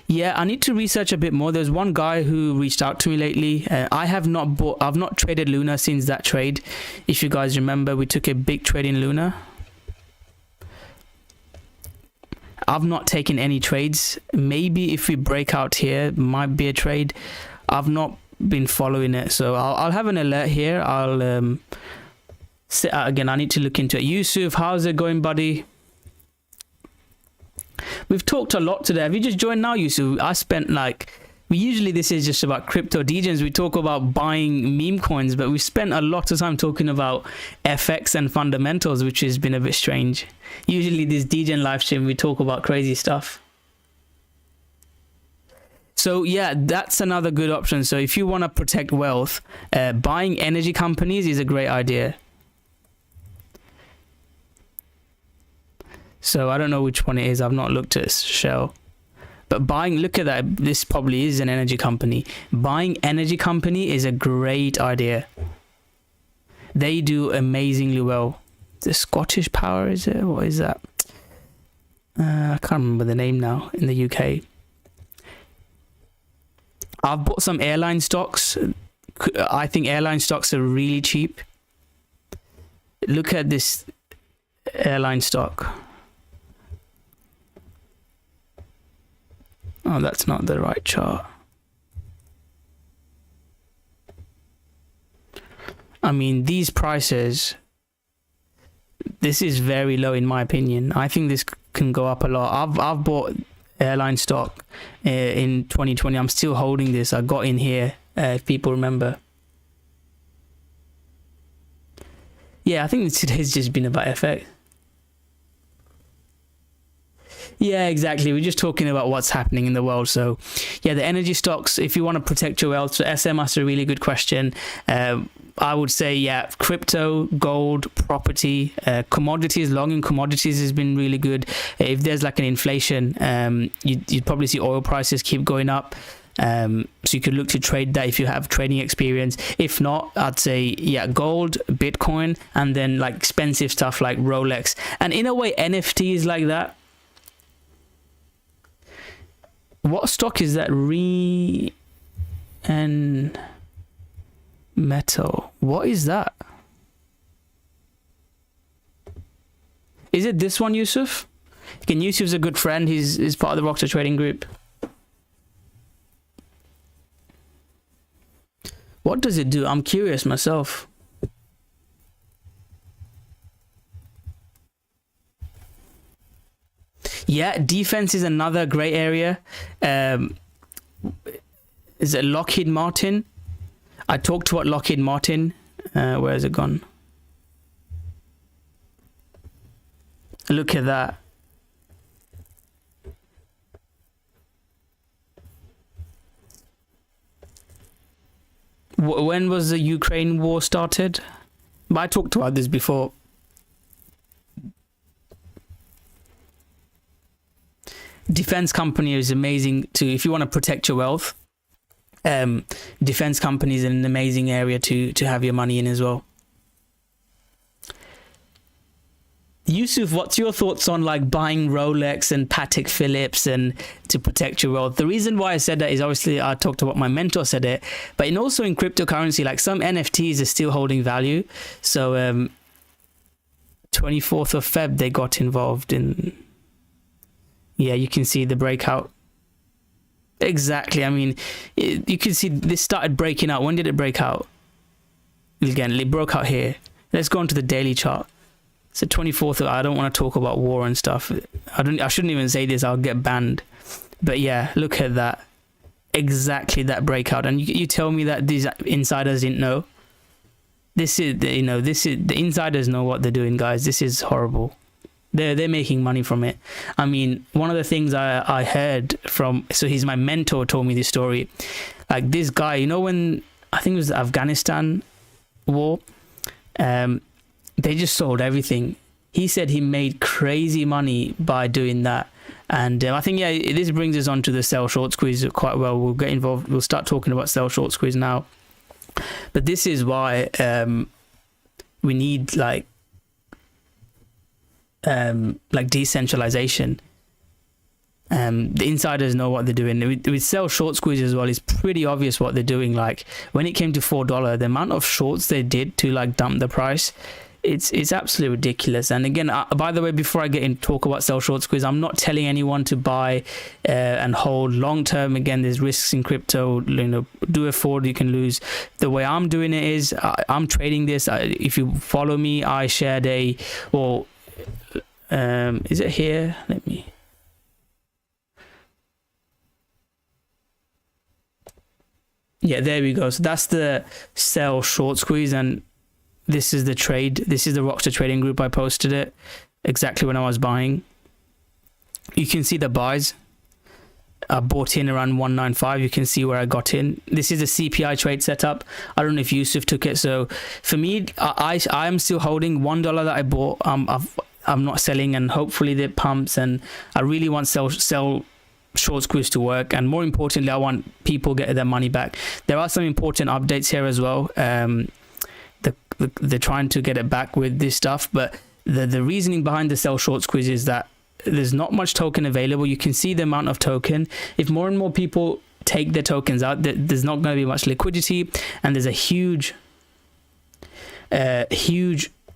Yeah, I need to research a bit more. There's one guy who reached out to me lately. I've not traded Lunar since that trade. If you guys remember, we took a big trade in Lunar. I've not taken any trades. Maybe if we break out here, might be a trade. I've not been following it, so I'll have an alert here. I'll sit out again. I need to look into it. Yusuf, how's it going, buddy? We've talked a lot today. Have you just joined now, Yusuf? I spent usually this is just about crypto DEGENS. We talk about buying meme coins, but we spent a lot of time talking about FX and fundamentals, which has been a bit strange. Usually this DEGEN live stream, we talk about crazy stuff. So yeah, that's another good option. So if you want to protect wealth, buying energy companies is a great idea. So I don't know which one it is. I've not looked at Shell. But look at that. This probably is an energy company. Buying energy company is a great idea. They do amazingly well. The Scottish Power, is it? What is that? I can't remember the name now in the UK. I've bought some airline stocks. I think airline stocks are really cheap. Look at this airline stock. Oh, that's not the right chart. I mean, these prices, this is very low in my opinion. I think this can go up a lot. I've bought airline stock in 2020. I'm still holding this. I got in here, if people remember. Yeah, I think today's just been about FX. Yeah, exactly. We're just talking about what's happening in the world. So yeah, the energy stocks, if you want to protect your wealth, so SM asked a really good question. I would say, yeah, crypto, gold, property, commodities, long in commodities has been really good. If there's like an inflation, you'd probably see oil prices keep going up. So you could look to trade that if you have trading experience. If not, I'd say, yeah, gold, Bitcoin, and then like expensive stuff like Rolex. And in a way, NFTs like that. What stock is that? And metal. What is that? Is it this one, Yusuf? Again, Yusuf's a good friend. He's part of the Rocko trading group. What does it do? I'm curious myself. Yeah, defense is another great area. Is it Lockheed Martin? I talked about Lockheed Martin. Where has it gone? Look at that. When was the Ukraine war started? But I talked about this before. Defense company is amazing to, if you want to protect your wealth. Defense company is an amazing area to have your money in as well. Yusuf, what's your thoughts on like buying Rolex and Patek Philips and to protect your wealth? The reason why I said that is obviously I talked about my mentor said it, but also in cryptocurrency, like some NFTs are still holding value. So 24th of Feb, they got involved in, yeah, you can see the breakout. Exactly. I mean, you can see this started breaking out. When did it break out? Again, it broke out here. Let's go into the daily chart. So 24th, I don't want to talk about war and stuff. I shouldn't even say this, I'll get banned. But yeah, look at that. Exactly that breakout. And you tell me that these insiders didn't know. This is, the insiders know what they're doing, guys. This is horrible. They're making money from it. I mean, one of the things I heard from, so he's my mentor, told me this story. Like this guy, when, I think it was the Afghanistan war, they just sold everything. He said he made crazy money by doing that. And I think, yeah, this brings us on to the sell short squeeze quite well. We'll get involved. We'll start talking about sell short squeeze now. But this is why we need like decentralization. The insiders know what they're doing. With sell short squeeze as well, it's pretty obvious what they're doing. Like when it came to $4, the amount of shorts they did to like dump the price, it's absolutely ridiculous. And again, by the way, before I get in talk about sell short squeeze, I'm not telling anyone to buy and hold long term. Again, there's risks in crypto. Do a forward, you can lose. The way I'm doing it is I'm trading this. If you follow me, I shared is it here? Let me. Yeah, there we go. So that's the sell short squeeze, and this is the trade. This is the Rocko trading group. I posted it exactly when I was buying. You can see the buys. I bought in around 195. You can see where I got in. This is a CPI trade setup. I don't know if Yusuf took it. So for me, I'm still holding $1 that I bought. I'm not selling, and hopefully it pumps. And I really want sell short squeeze to work, and more importantly, I want people get their money back. There are some important updates here as well. They're trying to get it back with this stuff, but the reasoning behind the sell short squeeze is that there's not much token available. You can see the amount of token. If more and more people take their tokens out, there's not going to be much liquidity, and there's a huge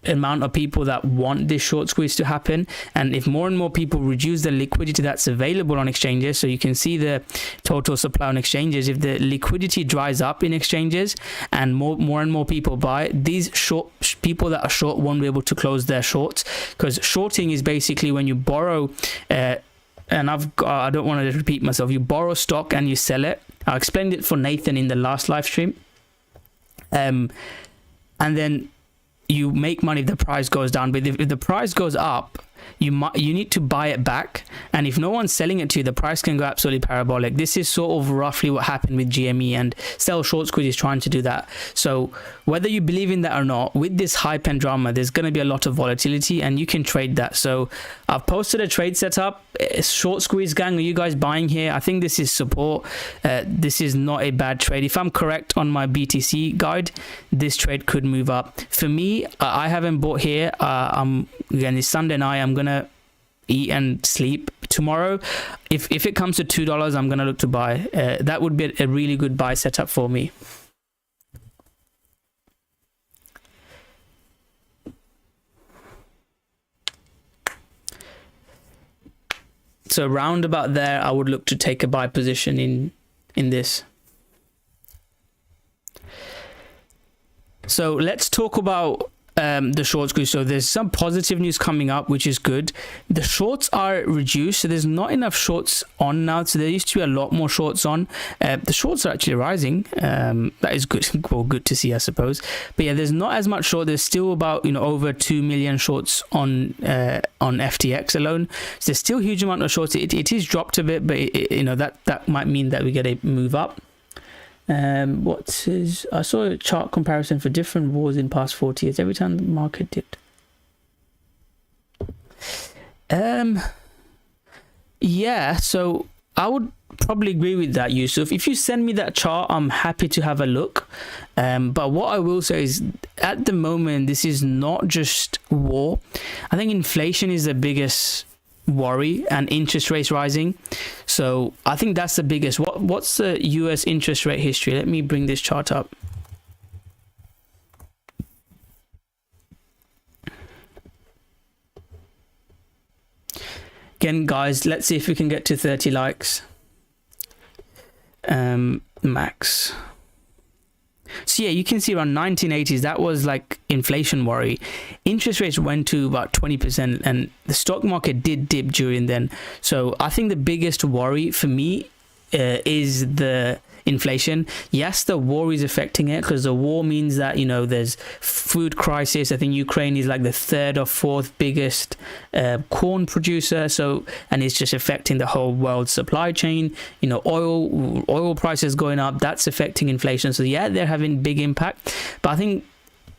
amount of people that want this short squeeze to happen. And if more and more people reduce the liquidity that's available on exchanges, so you can see the total supply on exchanges, if the liquidity dries up in exchanges and more and more people buy, these short people that are short won't be able to close their shorts, because shorting is basically when you borrow and I don't want to repeat myself, you borrow stock and you sell it. I explained it for Nathan in the last live stream, and then you make money if the price goes down. But if the price goes up, you need to buy it back, and if no one's selling it to you, the price can go absolutely parabolic. This is sort of roughly what happened with GME, and Sell Short Squeeze is trying to do that. So whether you believe in that or not, with this hype and drama, there's going to be a lot of volatility, and you can trade that. So I've posted a trade setup. Short Squeeze gang, are you guys buying here? I think this is support. This is not a bad trade. If I'm correct on my BTC guide, this trade could move up. For me, I haven't bought here. Again, it's Sunday night. I'm gonna eat and sleep. Tomorrow, if it comes to $2, I'm gonna look to buy. That would be a really good buy setup for me. So round about there, I would look to take a buy position in this. So let's talk about the short squeeze. So there's some positive news coming up, which is good. The shorts are reduced, so there's not enough shorts on now. So there used to be a lot more shorts on. The shorts are actually rising. That is good. Well, good to see, I suppose. But yeah, there's not as much short. There's still about over 2 million shorts on FTX alone. So there's still a huge amount of shorts. It is dropped a bit, but that might mean that we get a move up. I saw a chart comparison for different wars in past 40 years. Every time the market dipped. Yeah, so I would probably agree with that, Yusuf. If you send me that chart, I'm happy to have a look. But what I will say is, at the moment, this is not just war. I think inflation is the biggest worry, and interest rates rising. So I think that's the biggest. What's the US interest rate history? Let me bring this chart up. Again, guys, let's see if we can get to 30 likes. Max. So yeah, you can see around 1980s, that was like inflation worry. Interest rates went to about 20%, and the stock market did dip during then. So I think the biggest worry for me is the inflation. Yes, the war is affecting it, because the war means that there's food crisis. I think Ukraine is like the third or fourth biggest corn producer, and it's just affecting the whole world supply chain. Oil prices going up, that's affecting inflation. So yeah, they're having big impact, but I think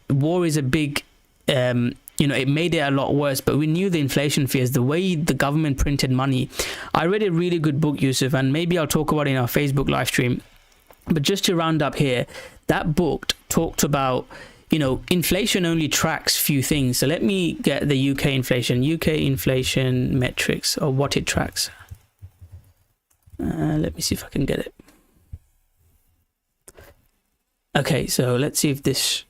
war is a big it made it a lot worse. But we knew the inflation fears, the way the government printed money. I read a really good book, Yusuf, and maybe I'll talk about it in our Facebook live stream. But just to round up here, that book talked about, inflation only tracks few things. So let me get the UK inflation metrics, or what it tracks. Let me see if I can get it. Okay, so let's see if this...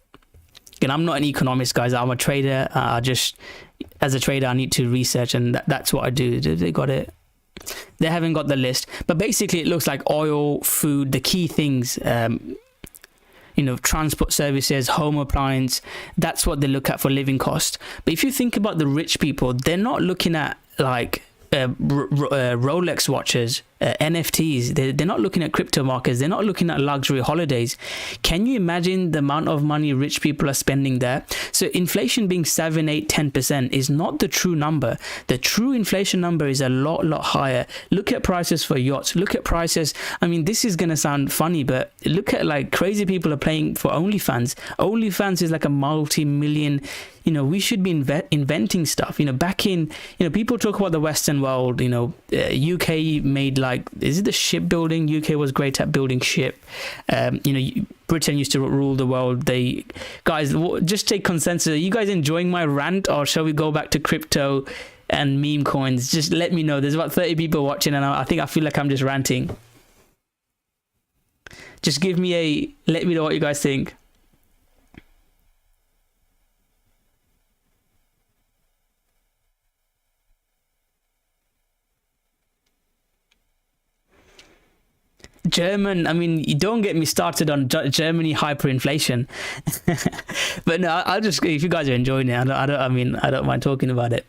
Again, I'm not an economist, guys. I'm a trader. As a trader, I need to research, and that's what I do. They got it. They haven't got the list, but basically it looks like oil, food, the key things, transport services, home appliance. That's what they look at for living cost. But if you think about the rich people, they're not looking at like Rolex watches, NFTs. They're not looking at crypto markets. They're not looking at luxury holidays. Can you imagine the amount of money rich people are spending there? So inflation being 7, 8, 10% is not the true number. The true inflation number is a lot higher. Look at prices for yachts. Look at prices. I mean, this is going to sound funny, but look at like crazy people are paying for OnlyFans. OnlyFans is like a multi-million. We should be inventing stuff. Back in, people talk about the Western world. UK made is it the shipbuilding? UK was great at building ship. Britain used to rule the world. Guys, just take consensus. Are you guys enjoying my rant, or shall we go back to crypto and meme coins? Just let me know. There's about 30 people watching, and I feel like I'm just ranting. Just let me know what you guys think. German, I mean, you don't get me started on Germany hyperinflation. But no, I'll just, if you guys are enjoying it, I don't mind talking about it.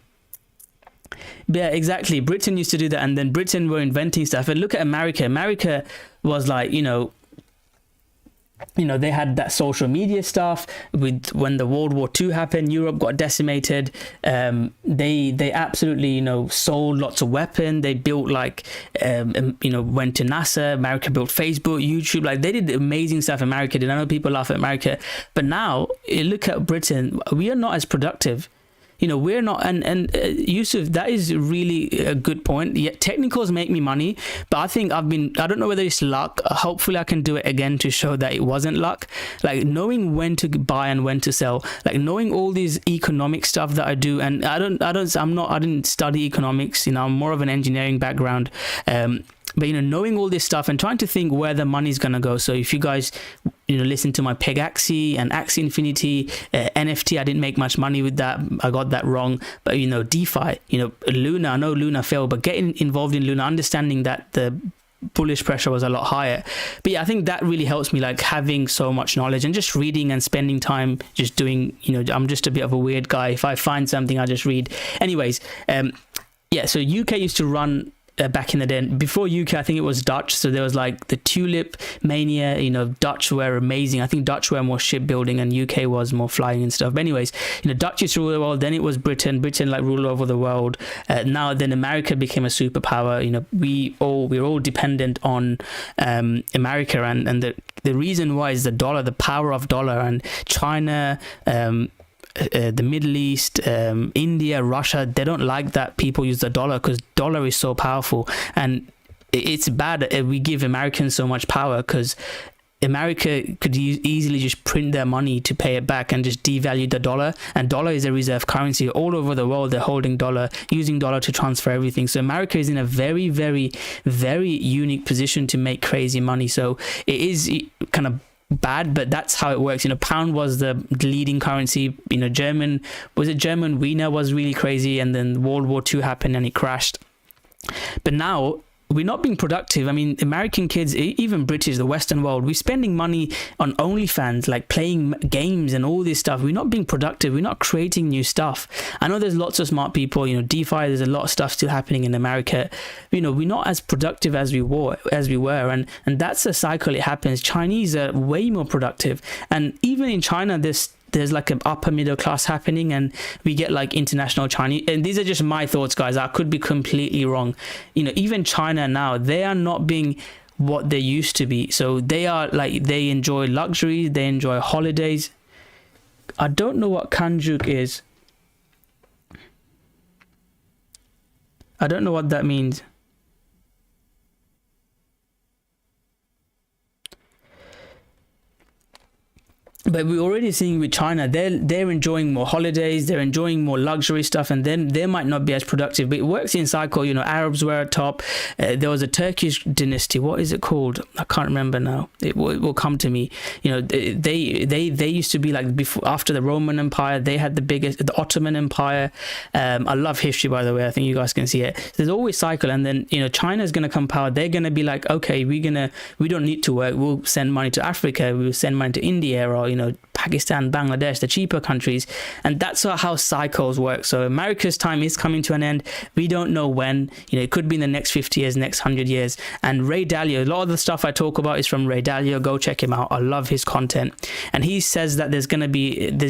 But yeah, exactly. Britain used to do that, and then Britain were inventing stuff. And look at America. America was like, you know, they had that social media stuff with when the World War II happened, Europe got decimated. They absolutely, you know, sold lots of weapons. They built like, you know, went to NASA. America built Facebook, YouTube. Like they did amazing stuff. America did. I know people laugh at America, but now look at Britain. We are not as productive. You know, we're not, and Yusuf, that is really a good point. Yeah, technicals make me money, but I think I don't know whether it's luck. Hopefully I can do it again to show that it wasn't luck. Like knowing when to buy and when to sell, like knowing all these economic stuff that I do. And I didn't study economics, you know, I'm more of an engineering background. But, you know, knowing all this stuff and trying to think where the money's going to go. So if you guys, you know, listen to my Peg Axie and Axie Infinity, NFT, I didn't make much money with that. I got that wrong. But, you know, DeFi, you know, Luna, I know Luna failed, but getting involved in Luna, understanding that the bullish pressure was a lot higher. But yeah, I think that really helps me, like having so much knowledge and just reading and spending time just doing, you know, I'm just a bit of a weird guy. If I find something, I just read. Anyways, yeah, so UK used to run back in the day. Before UK, I think it was Dutch. So there was like the tulip mania, you know, Dutch were amazing. I think Dutch were more shipbuilding and UK was more flying and stuff. But anyways, you know, Dutch used to rule the world. Then it was Britain like ruled over the world. Now then America became a superpower. You know, we're all dependent on America, and the reason why is the dollar, the power of dollar, and China, the Middle East, India, Russia, they don't like that people use the dollar because dollar is so powerful. And it's bad that we give Americans so much power, because America could easily just print their money to pay it back and just devalue the dollar. And dollar is a reserve currency all over the world. They're holding dollar, using dollar to transfer everything. So America is in a very, very, very unique position to make crazy money. So it is kind of bad, but that's how it works. You know, pound was the leading currency. You know, German Wiener was really crazy, and then World War II happened and it crashed. But now we're not being productive. I mean, American kids, even British, the Western world, we're spending money on OnlyFans, like playing games and all this stuff. We're not being productive. We're not creating new stuff. I know there's lots of smart people, you know, DeFi, there's a lot of stuff still happening in America. You know, we're not as productive as we were. And that's a cycle. It happens. Chinese are way more productive. And even in China, there's like an upper middle class happening, and we get like international Chinese, and these are just my thoughts, guys, I could be completely wrong. You know, even China now, they are not being what they used to be. So they are like, they enjoy luxury, they enjoy holidays. I don't know what Kanjuk is. I don't know what that means. But we're already seeing with China, they're enjoying more holidays, they're enjoying more luxury stuff, and then they might not be as productive. But it works in cycle. You know, Arabs were at top. There was a Turkish dynasty. What is it called? I can't remember now. It will come to me. You know, they used to be like before, after the Roman Empire. They had the Ottoman Empire. I love history, by the way. I think you guys can see it. There's always cycle, and then, you know, China's gonna come power. They're gonna be like, okay, we don't need to work. We'll send money to Africa. We'll send money to India, or, you know, Pakistan, Bangladesh, the cheaper countries. And that's how cycles work. So America's time is coming to an end. We don't know when. You know, it could be in the next 50 years, next 100 years. And Ray Dalio, a lot of the stuff I talk about is from Ray Dalio. Go check him out. I love his content. And he says that there's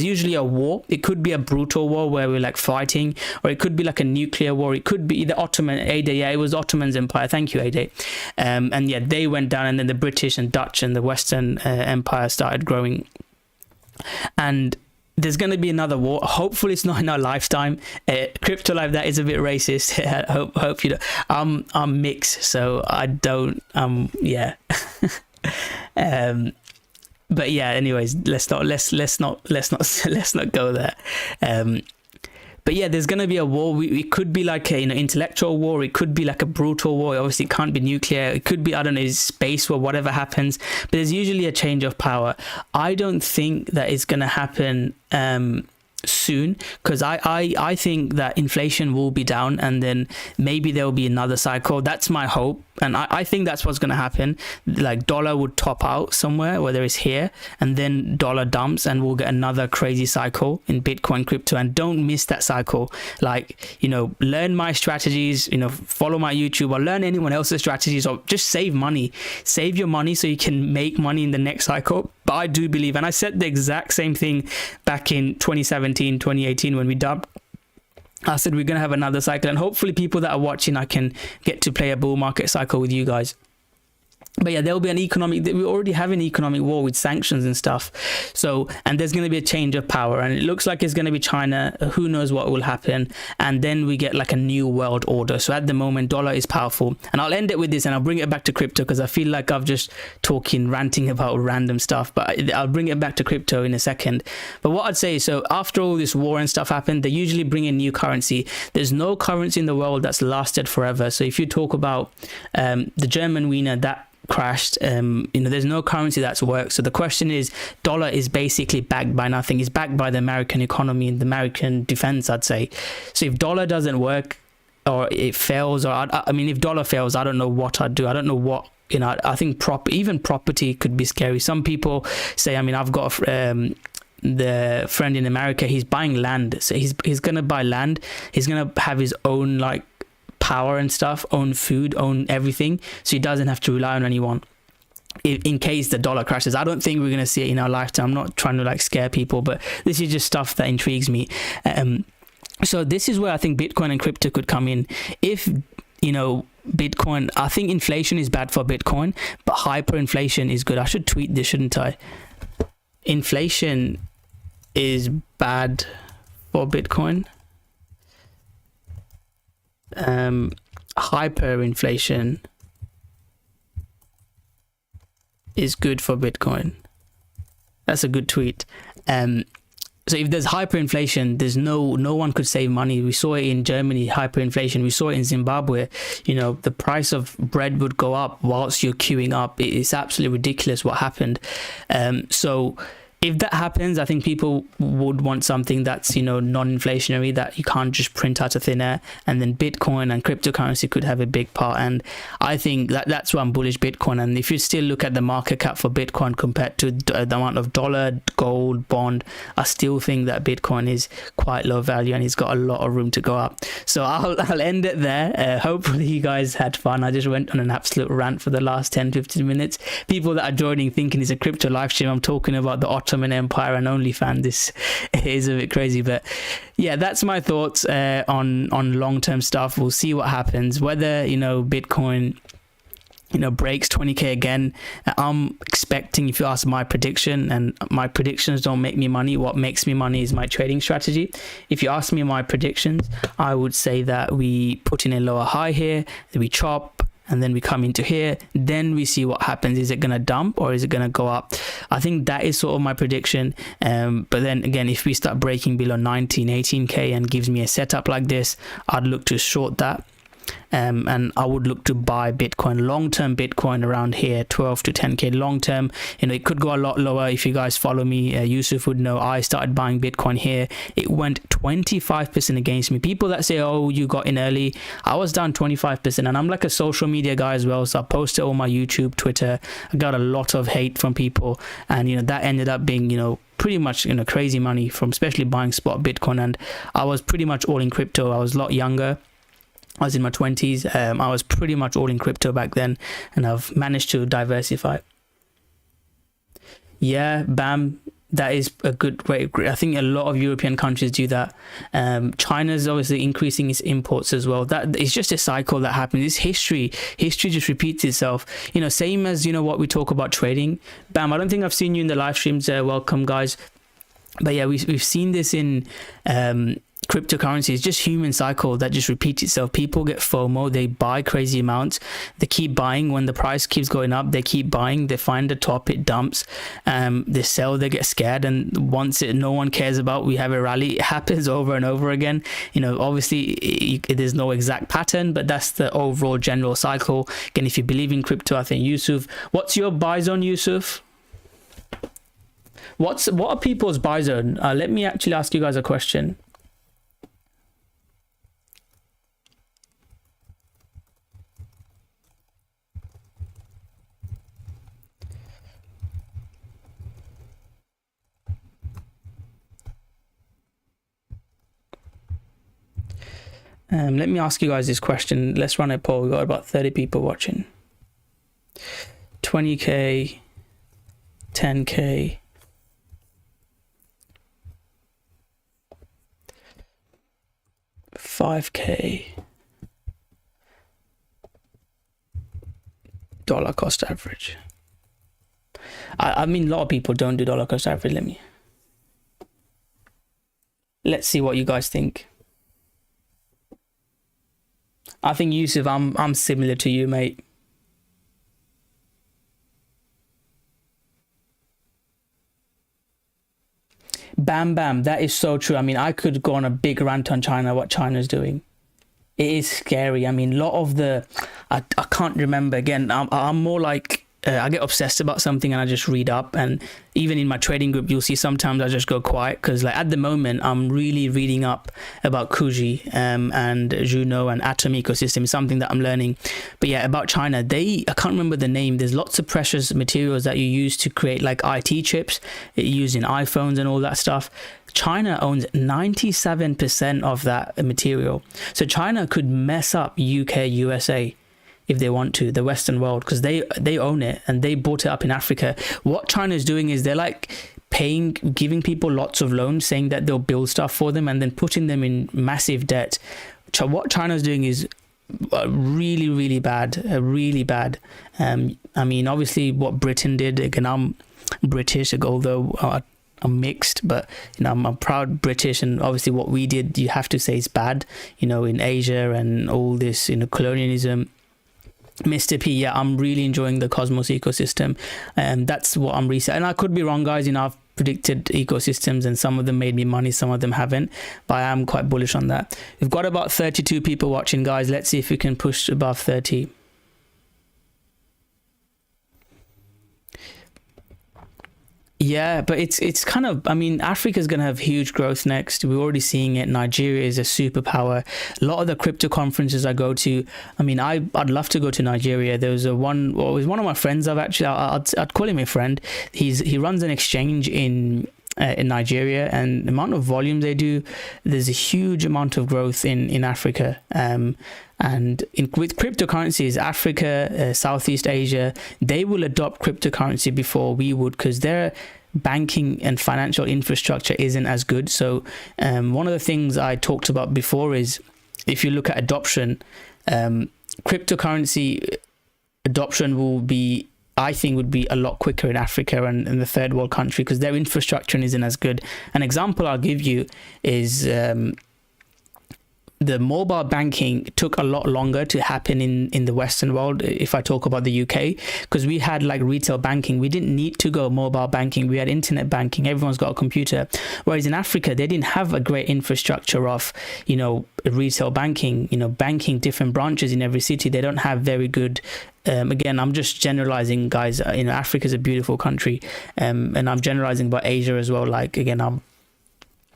usually a war. It could be a brutal war where we're like fighting, or it could be like a nuclear war. It could be the Ottoman, Ade, yeah, it was Ottoman's empire. Thank you, Ade. And yeah, they went down, and then the British and Dutch and the Western empire started growing. And there's going to be another war. Hopefully it's not in our lifetime. Crypto life, that is a bit racist. hope you don't. I'm mixed, so I don't. Yeah. But yeah. Anyways, let's not go there. But yeah, there's going to be a war. It could be like a, you know, intellectual war. It could be like a brutal war. Obviously, it can't be nuclear. It could be, I don't know, space war, whatever happens. But there's usually a change of power. I don't think that it's going to happen soon, because I think that inflation will be down, and then maybe there will be another cycle. That's my hope. and I think that's what's going to happen. Like dollar would top out somewhere, whether it's here, and then dollar dumps, and we'll get another crazy cycle in Bitcoin crypto. And don't miss that cycle. Like, you know, learn my strategies, you know, follow my YouTube, or learn anyone else's strategies, or just save money. Save your money so you can make money in the next cycle. But I do believe, and I said the exact same thing back in 2017, 2018 when we dumped. I said we're going to have another cycle, and hopefully people that are watching, I can get to play a bull market cycle with you guys. But yeah, there'll be an economic, we already have an economic war with sanctions and stuff. So, and there's going to be a change of power, and it looks like it's going to be China. Who knows what will happen? And then we get like a new world order. So at the moment, dollar is powerful. And I'll end it with this, and I'll bring it back to crypto, because I feel like I've just ranting about random stuff, but I'll bring it back to crypto in a second. But what I'd say, so after all this war and stuff happened, they usually bring in new currency. There's no currency in the world that's lasted forever. So if you talk about the German wiener, that crashed, you know, there's no currency that's worked. So the question is, dollar is basically backed by nothing. It's backed by the American economy and the American defense, I'd say. So if dollar doesn't work, or it fails, or I mean, if dollar fails, I don't know what I'd do. I don't know what, you know, I think even property could be scary. Some people say, I mean, I've got the friend in America, he's buying land. So he's gonna buy land. He's gonna have his own like power and stuff, own food, own everything, so he doesn't have to rely on anyone in case the dollar crashes. I don't think we're going to see it in our lifetime. I'm not trying to like scare people, but this is just stuff that intrigues me. So this is where I think Bitcoin and crypto could come in. If, you know, Bitcoin, I think inflation is bad for Bitcoin, but hyperinflation is good. I should tweet this, shouldn't I? Inflation is bad for Bitcoin. Hyperinflation is good for Bitcoin. That's a good tweet. So if there's hyperinflation, there's no one could save money. We saw it in Germany, hyperinflation. We saw it in Zimbabwe. You know, the price of bread would go up whilst you're queuing up. It's absolutely ridiculous what happened. So if that happens, I think people would want something that's, you know, non-inflationary, that you can't just print out of thin air. And then Bitcoin and cryptocurrency could have a big part. And I think that's why I'm bullish Bitcoin. And if you still look at the market cap for Bitcoin compared to the amount of dollar, gold, bond, I still think that Bitcoin is quite low value, and it's got a lot of room to go up. So I'll end it there. Hopefully you guys had fun. I just went on an absolute rant for the last 10-15 minutes. People that are joining thinking it's a crypto live stream, I'm talking about the Ottoman Empire and OnlyFans. This is a bit crazy, but yeah, that's my thoughts on long-term stuff. We'll see what happens, whether, you know, Bitcoin, you know, breaks 20k again. I'm expecting, if you ask my prediction, and my predictions don't make me money, what makes me money is my trading strategy. If you ask me my predictions, I would say that we put in a lower high here, that we chop, and then we come into here, then we see what happens. Is it going to dump or is it going to go up? I think that is sort of my prediction. But then again, if we start breaking below 19, 18k and gives me a setup like this, I'd look to short that. And I would look to buy Bitcoin, long-term Bitcoin around here, 12 to 10k long-term. You know, it could go a lot lower. If you guys follow me, Yusuf would know I started buying Bitcoin here. It went 25% against me. People that say, oh, you got in early, I was down 25%. And I'm like a social media guy as well, so I posted on my YouTube, Twitter. I got a lot of hate from people, and, you know, that ended up being, you know, pretty much, you know, crazy money from especially buying spot Bitcoin. And I was pretty much all in crypto. I was a lot younger. I was in my 20s. I was pretty much all in crypto back then, and I've managed to diversify. Yeah, bam. That is a good way. I think a lot of European countries do that. China's obviously increasing its imports as well. That is just a cycle that happens. It's history. History just repeats itself. You know, same as, you know, what we talk about trading. Bam. I don't think I've seen you in the live streams. Welcome, guys. But yeah, we've seen this in cryptocurrency. Is just human cycle that just repeats itself. People get FOMO, they buy crazy amounts, they keep buying. When the price keeps going up, they keep buying, they find the top, it dumps, they sell, they get scared, and once no one cares about, we have a rally. It happens over and over again. You know, obviously there's no exact pattern, but that's the overall general cycle. Again, if you believe in crypto, I think, Yusuf, what's your buy zone, Yusuf? What are people's buy zone? Let me actually ask you guys a question. Let me ask you guys this question. Let's run a poll. We've got about 30 people watching. 20k, 10k, 5k, dollar cost average. I mean, a lot of people don't do dollar cost average. Let's see what you guys think. I think, Yusuf, I'm similar to you, mate. Bam Bam, that is so true. I mean, I could go on a big rant on China, what China's doing. It is scary. I mean, a lot of the, I can't remember. Again, I'm more like, I get obsessed about something and I just read up, and even in my trading group you'll see sometimes I just go quiet, because like at the moment I'm really reading up about Kuji and Juno and Atom ecosystem, something that I'm learning. But yeah, about China, I can't remember the name, there's lots of precious materials that you use to create like IT chips used in iPhones and all that stuff. China owns 97% of that material, so China could mess up UK, USA if they want to, the Western world, because they own it and they bought it up in Africa. What China is doing is they're like giving people lots of loans, saying that they'll build stuff for them and then putting them in massive debt. What China's doing is really, really bad, really bad. I mean, obviously what Britain did, again, I'm British, although I'm mixed, but you know, I'm a proud British, and obviously what we did, you have to say is bad, you know, in Asia and all this, you know, colonialism. Mr. P, yeah, I'm really enjoying the Cosmos ecosystem, and that's what I'm researching. And I could be wrong, guys, you know, I've predicted ecosystems and some of them made me money, some of them haven't, but I am quite bullish on that. We've got about 32 people watching, guys. Let's see if we can push above 30. Yeah, but it's kind of, I mean, Africa's going to have huge growth next. We're already seeing it. Nigeria is a superpower. A lot of the crypto conferences I go to, I mean, I'd love to go to Nigeria. There was it was one of my friends. I'd call him a friend. He runs an exchange in Nigeria, and the amount of volume they do, there's a huge amount of growth in Africa. And with cryptocurrencies, Africa, Southeast Asia, they will adopt cryptocurrency before we would, because their banking and financial infrastructure isn't as good. So one of the things I talked about before is, if you look at adoption, cryptocurrency adoption will be, I think, would be a lot quicker in Africa and in the third world country, because their infrastructure isn't as good. An example I'll give you is the mobile banking took a lot longer to happen in the Western world. If I talk about the UK, because we had like retail banking, we didn't need to go mobile banking, we had internet banking, everyone's got a computer. Whereas in Africa, they didn't have a great infrastructure of, you know, retail banking, you know, banking different branches in every city. They don't have very good, again, I'm just generalizing, guys. You know, Africa is a beautiful country, and I'm generalizing about Asia as well. Like, again,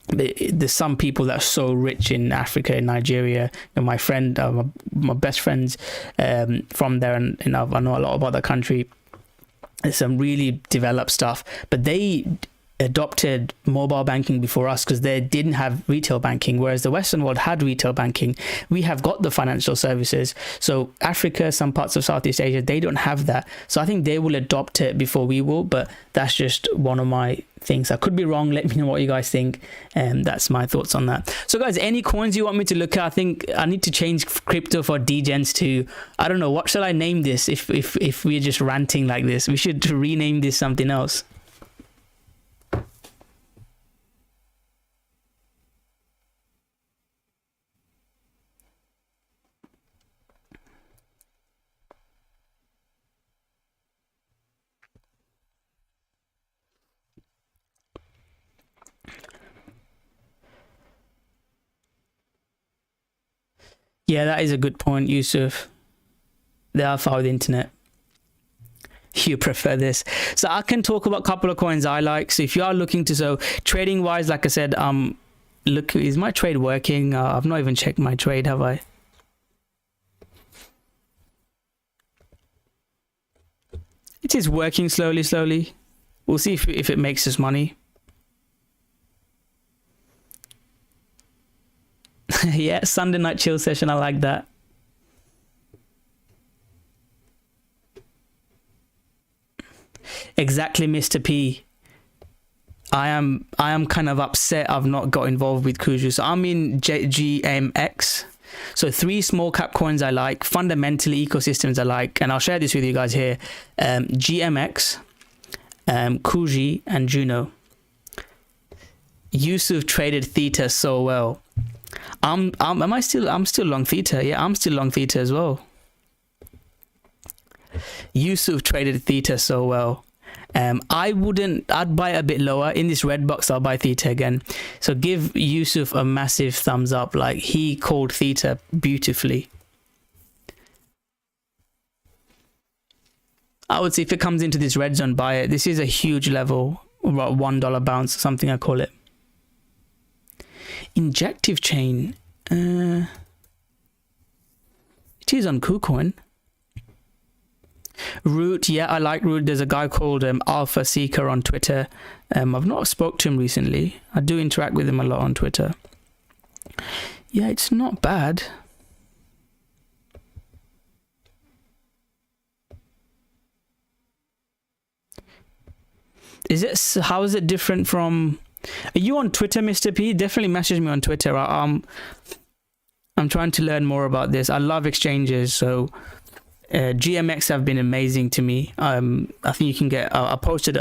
there's some people that are so rich in Africa, in Nigeria. And my friend, my best friends from there, and you know, I know a lot about the country. There's some really developed stuff, but they adopted mobile banking before us because they didn't have retail banking, whereas the Western world had retail banking. We have got the financial services. So Africa, some parts of Southeast Asia, they don't have that. So I think they will adopt it before we will, but that's just one of my things. I could be wrong. Let me know what you guys think, and that's my thoughts on that. So guys, any coins you want me to look at? I think I need to change crypto for DEGENS to, I don't know, what shall I name this? If we're just ranting like this, we should rename this something else. Yeah, that is a good point, Yusuf. The alpha of the internet. You prefer this. So I can talk about a couple of coins I like. So if you are looking to, so trading wise, like I said, look, is my trade working? I've not even checked my trade, have I? It is working slowly. We'll see if it makes us money. Yeah, Sunday night chill session. I like that. Exactly, Mr. P. I am kind of upset I've not got involved with Kuju. So I'm in GMX. So 3 small cap coins I like, fundamentally ecosystems I like, and I'll share this with you guys here. GMX, Kuji, and Juno. Yusuf traded Theta so well. I'm still long Theta. Yeah, I'm still long Theta as well. Yusuf traded Theta so well. I'd buy a bit lower. In this red box, I'll buy Theta again. So give Yusuf a massive thumbs up. Like, he called Theta beautifully. I would say if it comes into this red zone, buy it. This is a huge level, about $1 bounce, something I call it. Injective chain. It is on KuCoin. Root, yeah, I like Root. There's a guy called Alpha Seeker on Twitter. I've not spoke to him recently. I do interact with him a lot on Twitter. Yeah, it's not bad. How is it different from... Are you on Twitter, Mr. P? Definitely message me on Twitter. I'm trying to learn more about this. I love exchanges, so... GMX have been amazing to me. I think you can get... I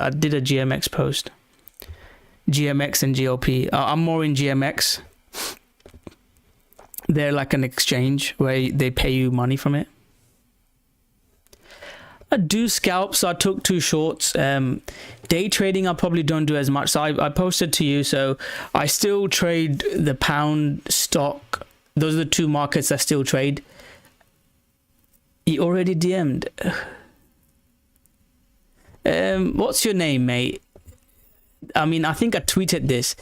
did a GMX post. GMX and GLP. I'm more in GMX. They're like an exchange where they pay you money from it. I do scalp, so I took 2 shorts. Day trading, I probably don't do as much. So I posted to you. So I still trade the pound stock. Those are the 2 markets I still trade. You already DM'd. What's your name, mate? I mean, I think I tweeted this.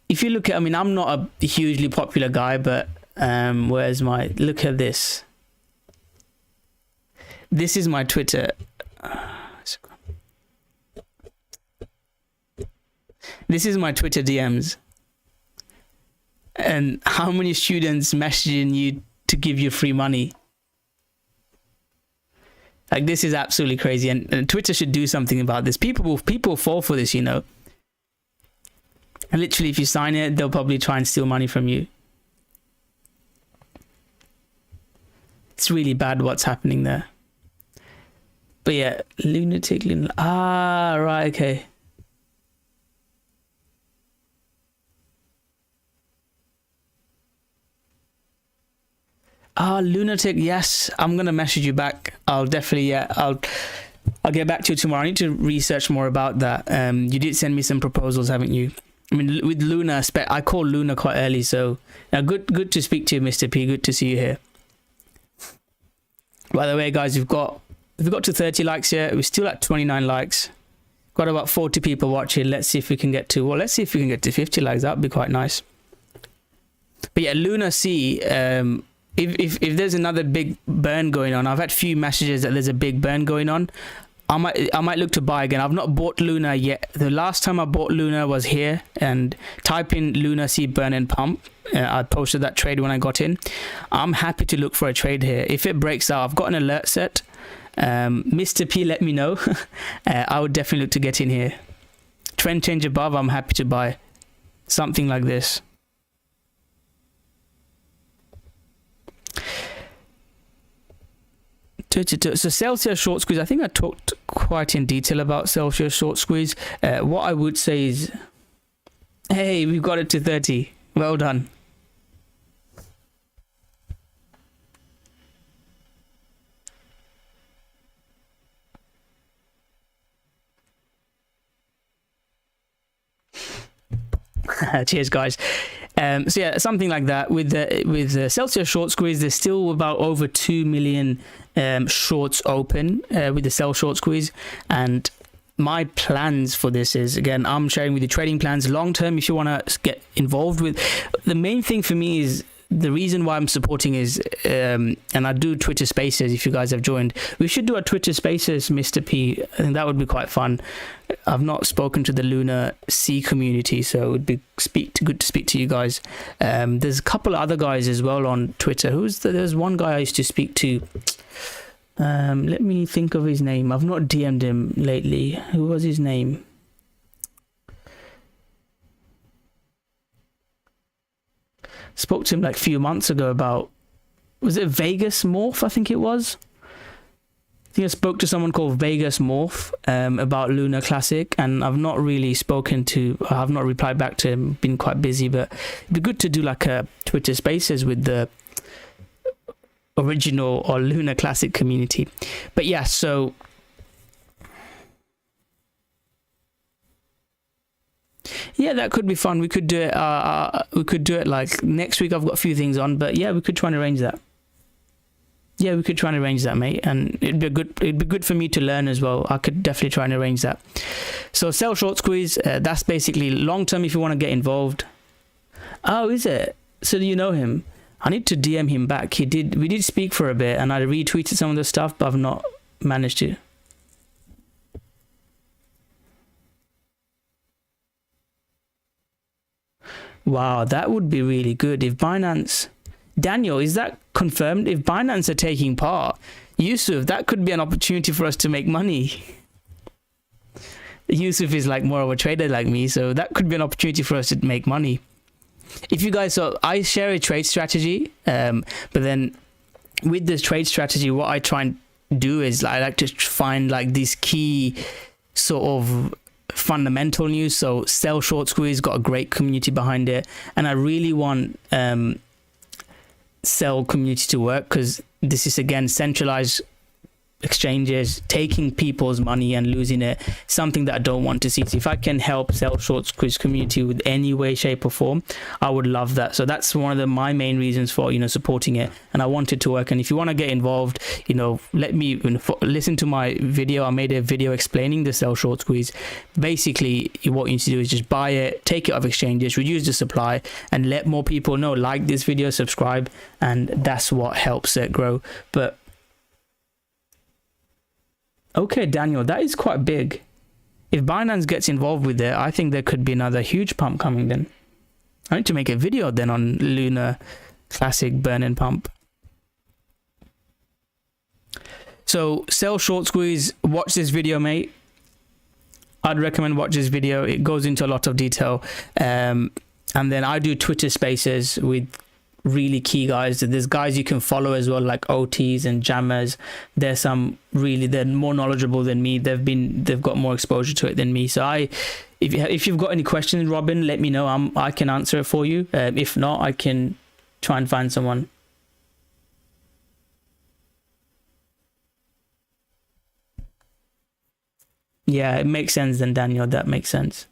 If you look at, I mean, I'm not a hugely popular guy, but where's my... Look at this. This is my Twitter. This is my Twitter DMs. And how many students messaging you to give you free money? Like, this is absolutely crazy, and Twitter should do something about this. People fall for this, you know. And literally, if you sign it, they'll probably try and steal money from you. It's really bad what's happening there. But yeah, lunatic. Ah, right, okay. Ah, lunatic. Yes, I'm gonna message you back. I'll definitely. Yeah, I'll get back to you tomorrow. I need to research more about that. You did send me some proposals, haven't you? I mean, with Luna, I called Luna quite early, so good to speak to you, Mr. P. Good to see you here. By the way, guys, we've got to 30 likes here. We're still at 29 likes. Got about 40 people watching. Let's see if we can get to. Well, let's see if we can get to 50 likes. That'd be quite nice. But yeah, Luna C. If there's another big burn going on, I've had few messages that there's a big burn going on. I might look to buy again. I've not bought Luna yet. The last time I bought Luna was here, and type in Luna C burn and pump. I posted that trade when I got in. I'm happy to look for a trade here. If it breaks out, I've got an alert set. Mr. P, let me know. I would definitely look to get in here. Trend change above, I'm happy to buy something like this. So Celsius short squeeze, I think I talked quite in detail about Celsius short squeeze. What I would say is, hey, we've got it to 30. Well done. Cheers, guys. So yeah, something like that. With the Celsius short squeeze, there's still about over 2 million shorts open with the sell short squeeze. And my plans for this is, again, I'm sharing with you trading plans long term. If you want to get involved with, the main thing for me is the reason why I'm supporting is, and I do Twitter Spaces. If you guys have joined, we should do a Twitter Spaces, Mr. P. I think that would be quite fun. I've not spoken to the Lunar Sea community, so it would be good to speak to you guys. There's a couple of other guys as well on Twitter. There's one guy I used to speak to. Let me think of his name. I've not DM'd him lately. Who was his name? Spoke to him like a few months ago about, was it Vegas Morph? I think it was. I think I spoke to someone called Vegas Morph about Lunar Classic, and I've not really I have not replied back to him, been quite busy, but it'd be good to do like a Twitter Spaces with the original or Lunar Classic community. But yeah, so yeah, that could be fun. We could do it. We could do it like next week. I've got a few things on, but yeah, we could try and arrange that. Yeah, we could try and arrange that, mate. And it'd be good for me to learn as well. I could definitely try and arrange that. So sell short squeeze. That's basically long term if you want to get involved. Oh, is it? So do you know him? I need to DM him back. We did speak for a bit, and I retweeted some of the stuff, but I've not managed to. Wow, that would be really good if Binance... Daniel, is that confirmed? If Binance are taking part, Yusuf, that could be an opportunity for us to make money. Yusuf is like more of a trader like me, so that could be an opportunity for us to make money. If you guys... So I share a trade strategy, but then with this trade strategy, what I try and do is I like to find like these key sort of fundamental news. So sell short squeeze got a great community behind it, and I really want sell community to work, because this is again centralized exchanges taking people's money and losing it, something that I don't want to see. So if I can help sell short squeeze community with any way, shape or form, I would love that. So that's one of my main reasons for supporting it, and I want it to work. And if you want to get involved, let me listen to my video. I made a video explaining the sell short squeeze. Basically what you need to do is just buy it, take it off exchanges, reduce the supply, and let more people know. Like this video, subscribe, and that's what helps it grow. But okay, Daniel, that is quite big. If Binance gets involved with it, I think there could be another huge pump coming then. I need to make a video then on Lunar Classic burn and pump. So sell short squeeze, watch this video, mate. I'd recommend watch this video. It goes into a lot of detail. And then I do Twitter Spaces with really key guys. There's guys you can follow as well, like OTs and jammers. There's some they're more knowledgeable than me. They've got more exposure to it than me. So if you've got any questions, Robin, let me know. I can answer it for you. If not, I can try and find someone. Yeah, it makes sense then, Daniel. That makes sense.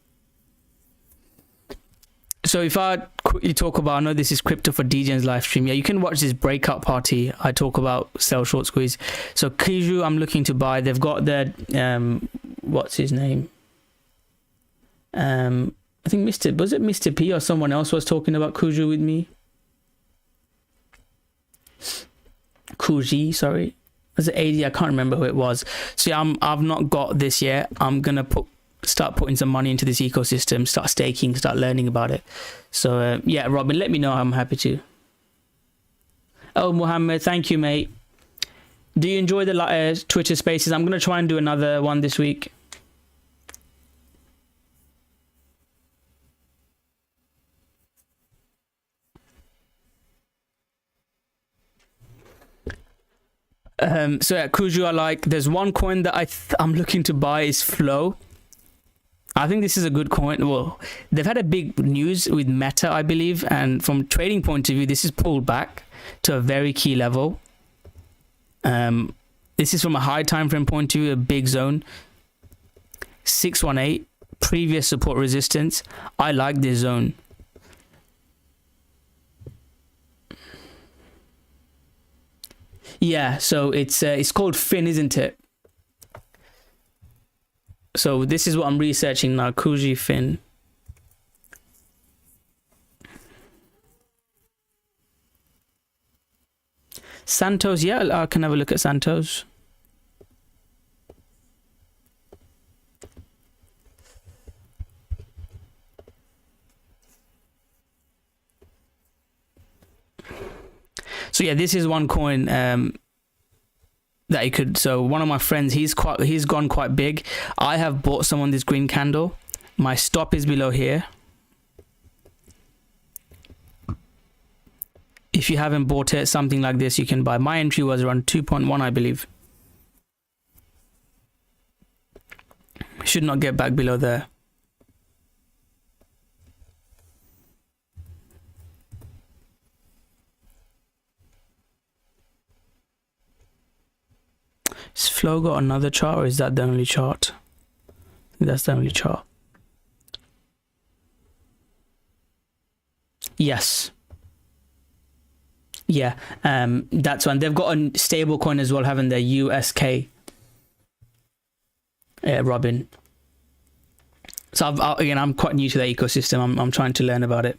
So if I quickly talk about, I know this is crypto for DEGENS live stream. Yeah, you can watch this breakout party. I talk about sell short squeeze. So Kiju, I'm looking to buy. They've got their what's his name? I think Mr. P or someone else was talking about Kuju with me. Kuji, sorry. Was it AD? I can't remember who it was. So yeah, I've not got this yet. I'm gonna start putting some money into this ecosystem, start staking, start learning about it. So yeah, Robin, let me know. I'm happy to. Oh, Mohammed, thank you, mate. Do you enjoy the Twitter Spaces? I'm going to try and do another one this week. So yeah, Kuju, there's one coin that I'm looking to buy is Flow. I think this is a good coin. Well, they've had a big news with Meta, I believe, and from trading point of view, this is pulled back to a very key level. This is from a high time frame point of view, a big zone. 618, previous support resistance. I like this zone. Yeah, so it's called Fin, isn't it? So this is what I'm researching now, Kuji Fin. Santos, yeah, I can have a look at Santos. So yeah, this is one coin that you could. So one of my friends, he's gone quite big. I have bought some on this green candle. My stop is below here. If you haven't bought it, something like this you can buy. My entry was around 2.1, I believe. Should not get back below there. Is Flow got another chart, or is that the only chart? I think that's the only chart. Yes. Yeah, that's one. They've got a stable coin as well, haven't they? USK. Robin. So again, I'm quite new to the ecosystem. I'm trying to learn about it.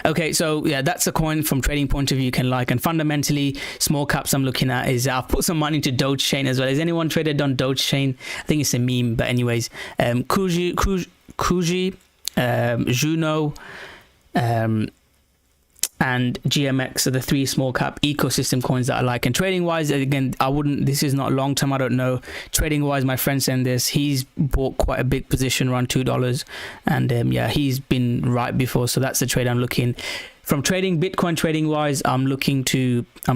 Okay, so yeah, that's a coin from trading point of view you can like. And fundamentally, small caps I'm looking at is I've put some money into Dogechain as well. Has anyone traded on Dogechain? I think it's a meme, but anyways, Kuji, Juno, and GMX are the three small cap ecosystem coins that I like. And trading wise, again, I wouldn't, this is not long term, I don't know. Trading wise, my friend saying this, he's bought quite a big position around $2, and yeah, he's been right before. So that's the trade I'm looking. From trading, Bitcoin trading wise, I'm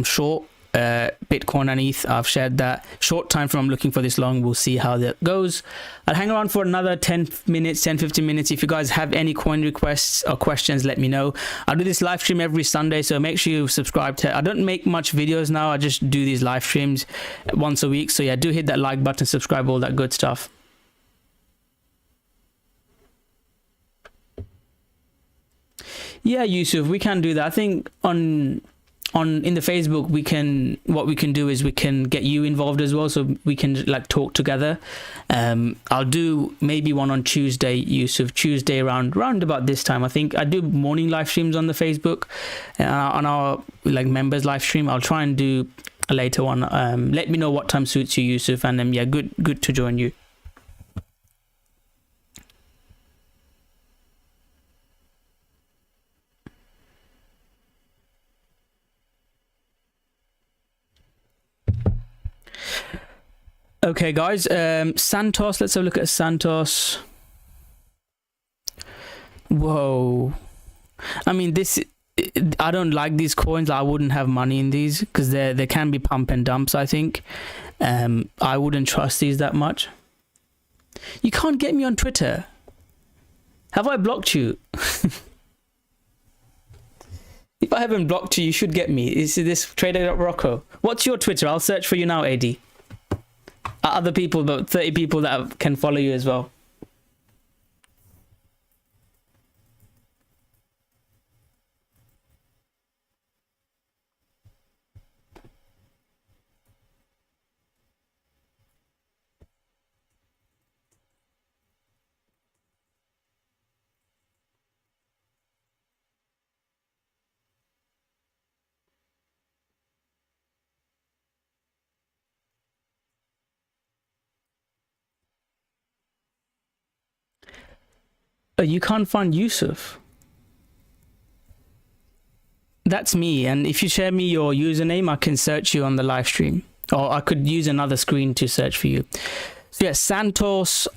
short Bitcoin and ETH. I've shared that. Short time frame, I'm looking for this long. We'll see how that goes. I'll hang around for another 10 minutes, 10-15 minutes. If you guys have any coin requests or questions, let me know. I do this live stream every Sunday, so make sure you subscribe to it. I don't make much videos now. I just do these live streams once a week. So yeah, do hit that like button, subscribe, all that good stuff. Yeah, Yusuf, we can do that. I think in the Facebook, what we can do is we can get you involved as well, so we can like talk together. I'll do maybe one on Tuesday, Yusuf, Tuesday around about this time. I think I do morning live streams on the Facebook, on our like members live stream. I'll try and do a later one. Let me know what time suits you, Yusuf, and yeah, good to join you. Okay, guys, Santos, let's have a look at Santos. Whoa. I mean, I don't like these coins. I wouldn't have money in these because they can be pump and dumps, I think. I wouldn't trust these that much. You can't get me on Twitter. Have I blocked you? If I haven't blocked you, you should get me. Is this trader Rocko? What's your Twitter? I'll search for you now, AD. Other people, about 30 people that can follow you as well. Oh, you can't find Yusuf. That's me, and if you share me your username, I can search you on the live stream, or I could use another screen to search for you. So yeah, Santos,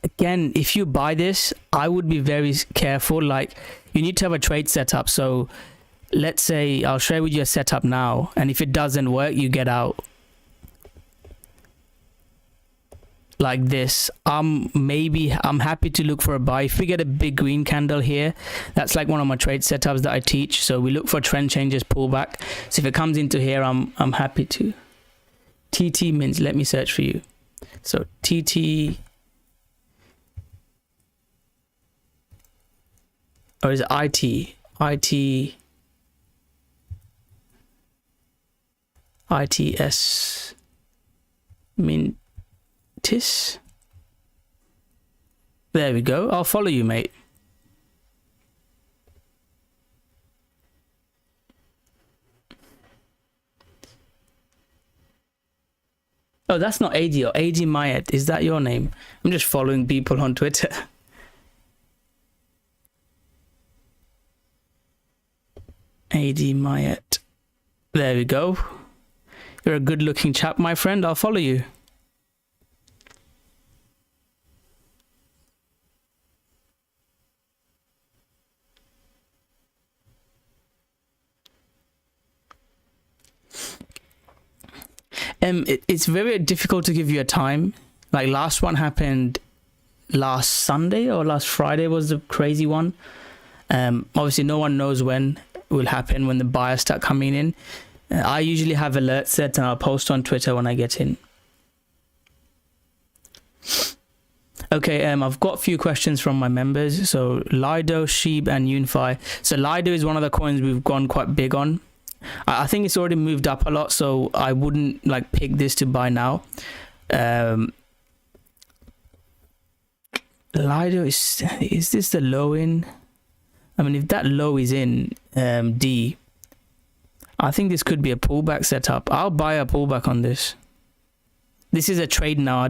again, if you buy this, I would be very careful. Like, you need to have a trade setup. So let's say I'll share with you a setup now, and if it doesn't work, you get out. Like this, I'm happy to look for a buy. If we get a big green candle here, that's like one of my trade setups that I teach. So we look for trend changes, pullback. So if it comes into here, I'm happy to. TT means, let me search for you. So TT, or is it IT? ITS mean. There we go. I'll follow you, mate. Oh, that's not AD. Or AD Mayet. Is that your name? I'm just following people on Twitter. AD Mayet. There we go. You're a good-looking chap, my friend. I'll follow you. It's very difficult to give you a time. Like last one happened last Sunday or last Friday was the crazy one. Obviously no one knows when it will happen, when the buyers start coming in. I usually have alerts set and I'll post on Twitter when I get in. Okay, I've got a few questions from my members. So Lido, Sheeb and Unify. So Lido is one of the coins we've gone quite big on. I think it's already moved up a lot, so I wouldn't like pick this to buy now. Lido is this the low in? I mean, if that low is in D, I think this could be a pullback setup. I'll buy a pullback on this. This is a trade now.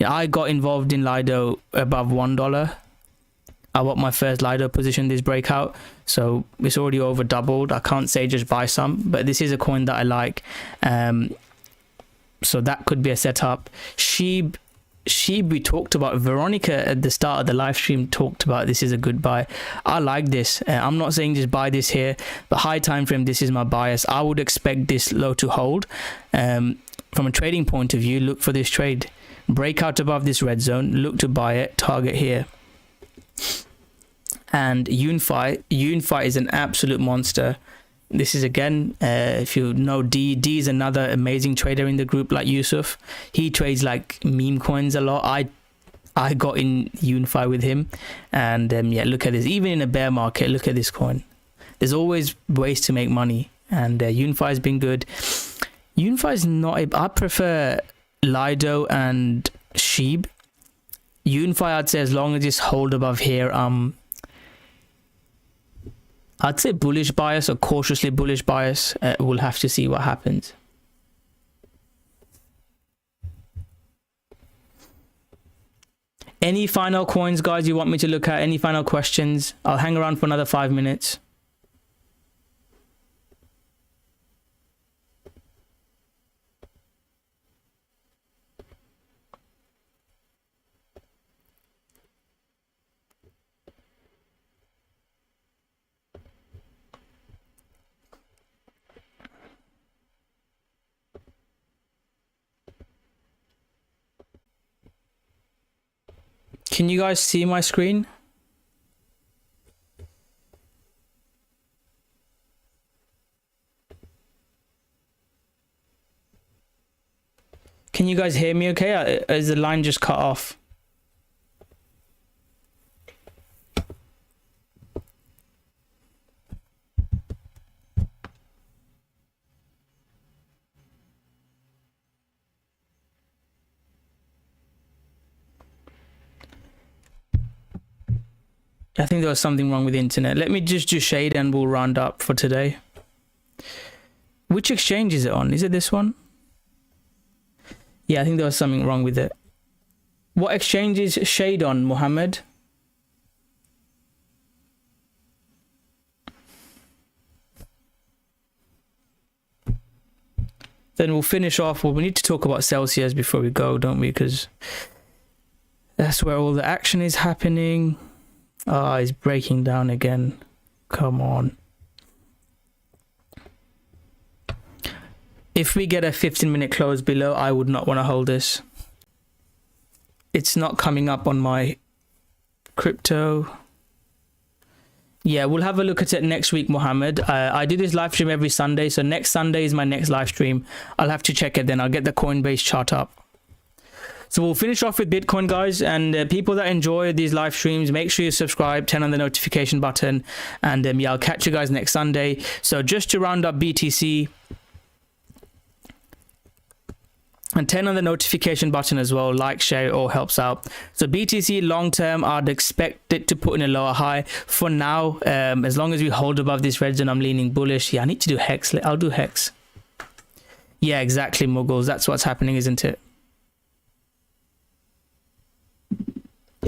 I got involved in Lido above $1. I bought my first Lido position this breakout, so it's already over doubled. I can't say just buy some, but this is a coin that I like. So that could be a setup. Sheeb we talked about. Veronica at the start of the live stream talked about this is a good buy. I like this. I'm not saying just buy this here, but high time frame, this is my bias. I would expect this low to hold. From a trading point of view, look for this trade. Breakout above this red zone, look to buy it, target here. And Unify is an absolute monster. This is again, if you know D is another amazing trader in the group like Yusuf. He trades like meme coins a lot. I got in Unify with him, and yeah, look at this. Even in a bear market, look at this coin. There's always ways to make money, and Unify has been good. Unify is not. I prefer Lido and Sheeb. Unify, I'd say, as long as it's hold above here, I'd say bullish bias or cautiously bullish bias. We'll have to see what happens. Any final coins, guys, you want me to look at? Any final questions? I'll hang around for another 5 minutes. Can you guys see my screen? Can you guys hear me okay? Is the line just cut off? I think there was something wrong with the internet. Let me just do shade and we'll round up for today. Which exchange is it on? Is it this one? Yeah, I think there was something wrong with it. What exchange is shade on, Mohammed? Then we'll finish off. Well, we need to talk about Celsius before we go, don't we? Because that's where all the action is happening. Ah, it's breaking down again. Come on. If we get a 15-minute close below, I would not want to hold this. It's not coming up on my crypto. Yeah, we'll have a look at it next week, Mohammed. I do this live stream every Sunday, so next Sunday is my next live stream. I'll have to check it then. I'll get the Coinbase chart up. So we'll finish off with Bitcoin, guys, and people that enjoy these live streams, make sure you subscribe, turn on the notification button, and yeah, I'll catch you guys next Sunday. So just to round up BTC, and turn on the notification button as well, like, share, it all helps out. So BTC long term, I'd expect it to put in a lower high. For now, as long as we hold above this red zone, I'm leaning bullish. Yeah, I need to do Hex. I'll do Hex. Yeah, exactly, Muggles. That's what's happening, isn't it?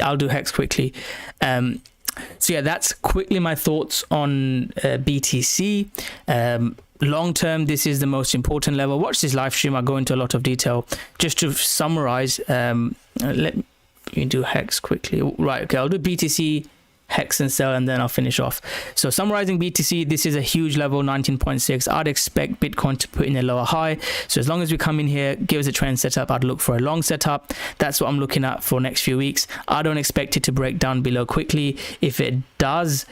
I'll do Hex quickly. So yeah, that's quickly my thoughts on BTC. Long term, this is the most important level. Watch this live stream. I'll go into a lot of detail. Just to summarize, let me do Hex quickly. Right, okay, I'll do BTC, Hex and sell, and then I'll finish off. So summarizing BTC, this is a huge level, 19.6. I'd expect Bitcoin to put in a lower high. So as long as we come in here, give us a trend setup, I'd look for a long setup. That's what I'm looking at for next few weeks. I don't expect it to break down below quickly. If it does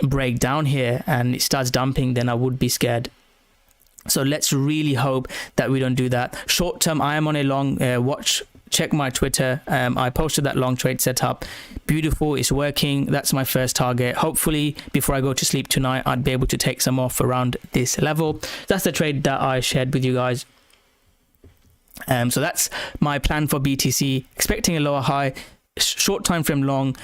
break down here and it starts dumping, then I would be scared. So let's really hope that we don't do that. Short term, I am on a long watch. Check my Twitter. I posted that long trade setup. Beautiful, it's working. That's my first target. Hopefully before I go to sleep tonight, I'd be able to take some off around this level. That's the trade that I shared with you guys. So that's my plan for BTC. Expecting a lower high, short time frame long,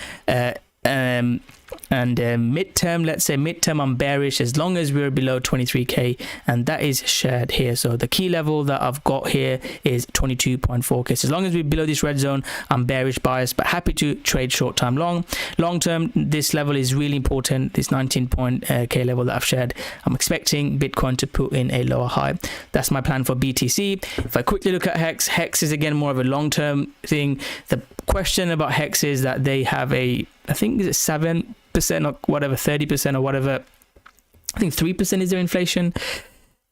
and midterm, let's say midterm, I'm bearish as long as we're below 23k, and that is shared here. So the key level that I've got here is 22.4k. So as long as we're below this red zone, I'm bearish bias, but happy to trade short term long. Long term, this level is really important, this 19k level that I've shared. I'm expecting Bitcoin to put in a lower high. That's my plan for BTC. If I quickly look at Hex, Hex is again more of a long term thing. The question about Hex is that they have a, I think is it 7% or whatever, 30% or whatever, I think 3% is their inflation.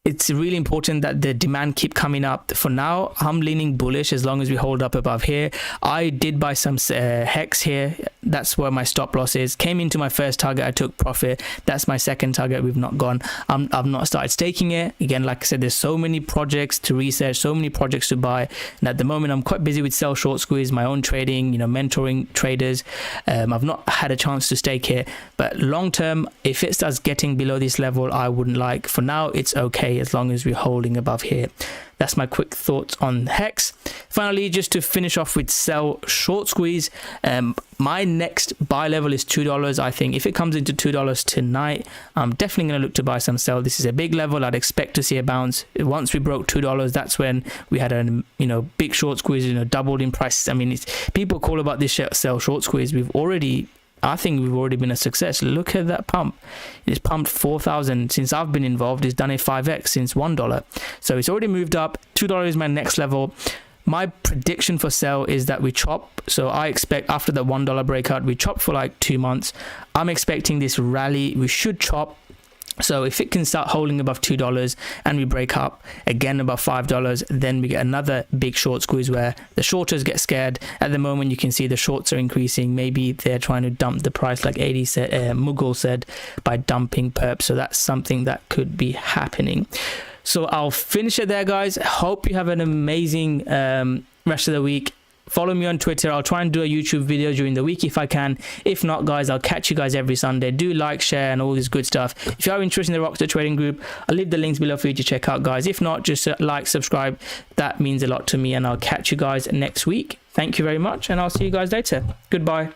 It's really important that the demand keep coming up. For now, I'm leaning bullish as long as we hold up above here. I did buy some Hex here. That's where my stop loss is. Came into my first target, I took profit. That's my second target. We've not gone. I've not started staking it. Again, like I said, there's so many projects to research, so many projects to buy. And at the moment, I'm quite busy with sell short squeeze, my own trading, you know, mentoring traders. I've not had a chance to stake it. But long term, if it starts getting below this level, I wouldn't like. For now, it's okay as long as we're holding above here. That's my quick thoughts on Hex. Finally, just to finish off with sell short squeeze, my next buy level is $2. I think if it comes into $2 tonight, I'm definitely going to look to buy some sell. This is a big level. I'd expect to see a bounce. Once we broke $2, that's when we had a big short squeeze, doubled in price. I mean, people call about this sell short squeeze. I think we've already been a success. Look at that pump. It's pumped 4,000 since I've been involved. It's done a 5x since $1. So it's already moved up. $2 is my next level. My prediction for sell is that we chop. So I expect after the $1 breakout, we chop for like 2 months. I'm expecting this rally. We should chop. So if it can start holding above $2 and we break up again above $5, then we get another big short squeeze where the shorters get scared. At the moment, you can see the shorts are increasing. Maybe they're trying to dump the price, like Mughal said, by dumping perp. So that's something that could be happening. So I'll finish it there, guys. Hope you have an amazing rest of the week. Follow me on Twitter. I'll try and do a YouTube video during the week if I can. If not, guys, I'll catch you guys every Sunday. Do like, share, and all this good stuff. If you are interested in the Rocko trading group, I'll leave the links below for you to check out, guys. If not, just like, subscribe. That means a lot to me, and I'll catch you guys next week. Thank you very much, and I'll see you guys later. Goodbye.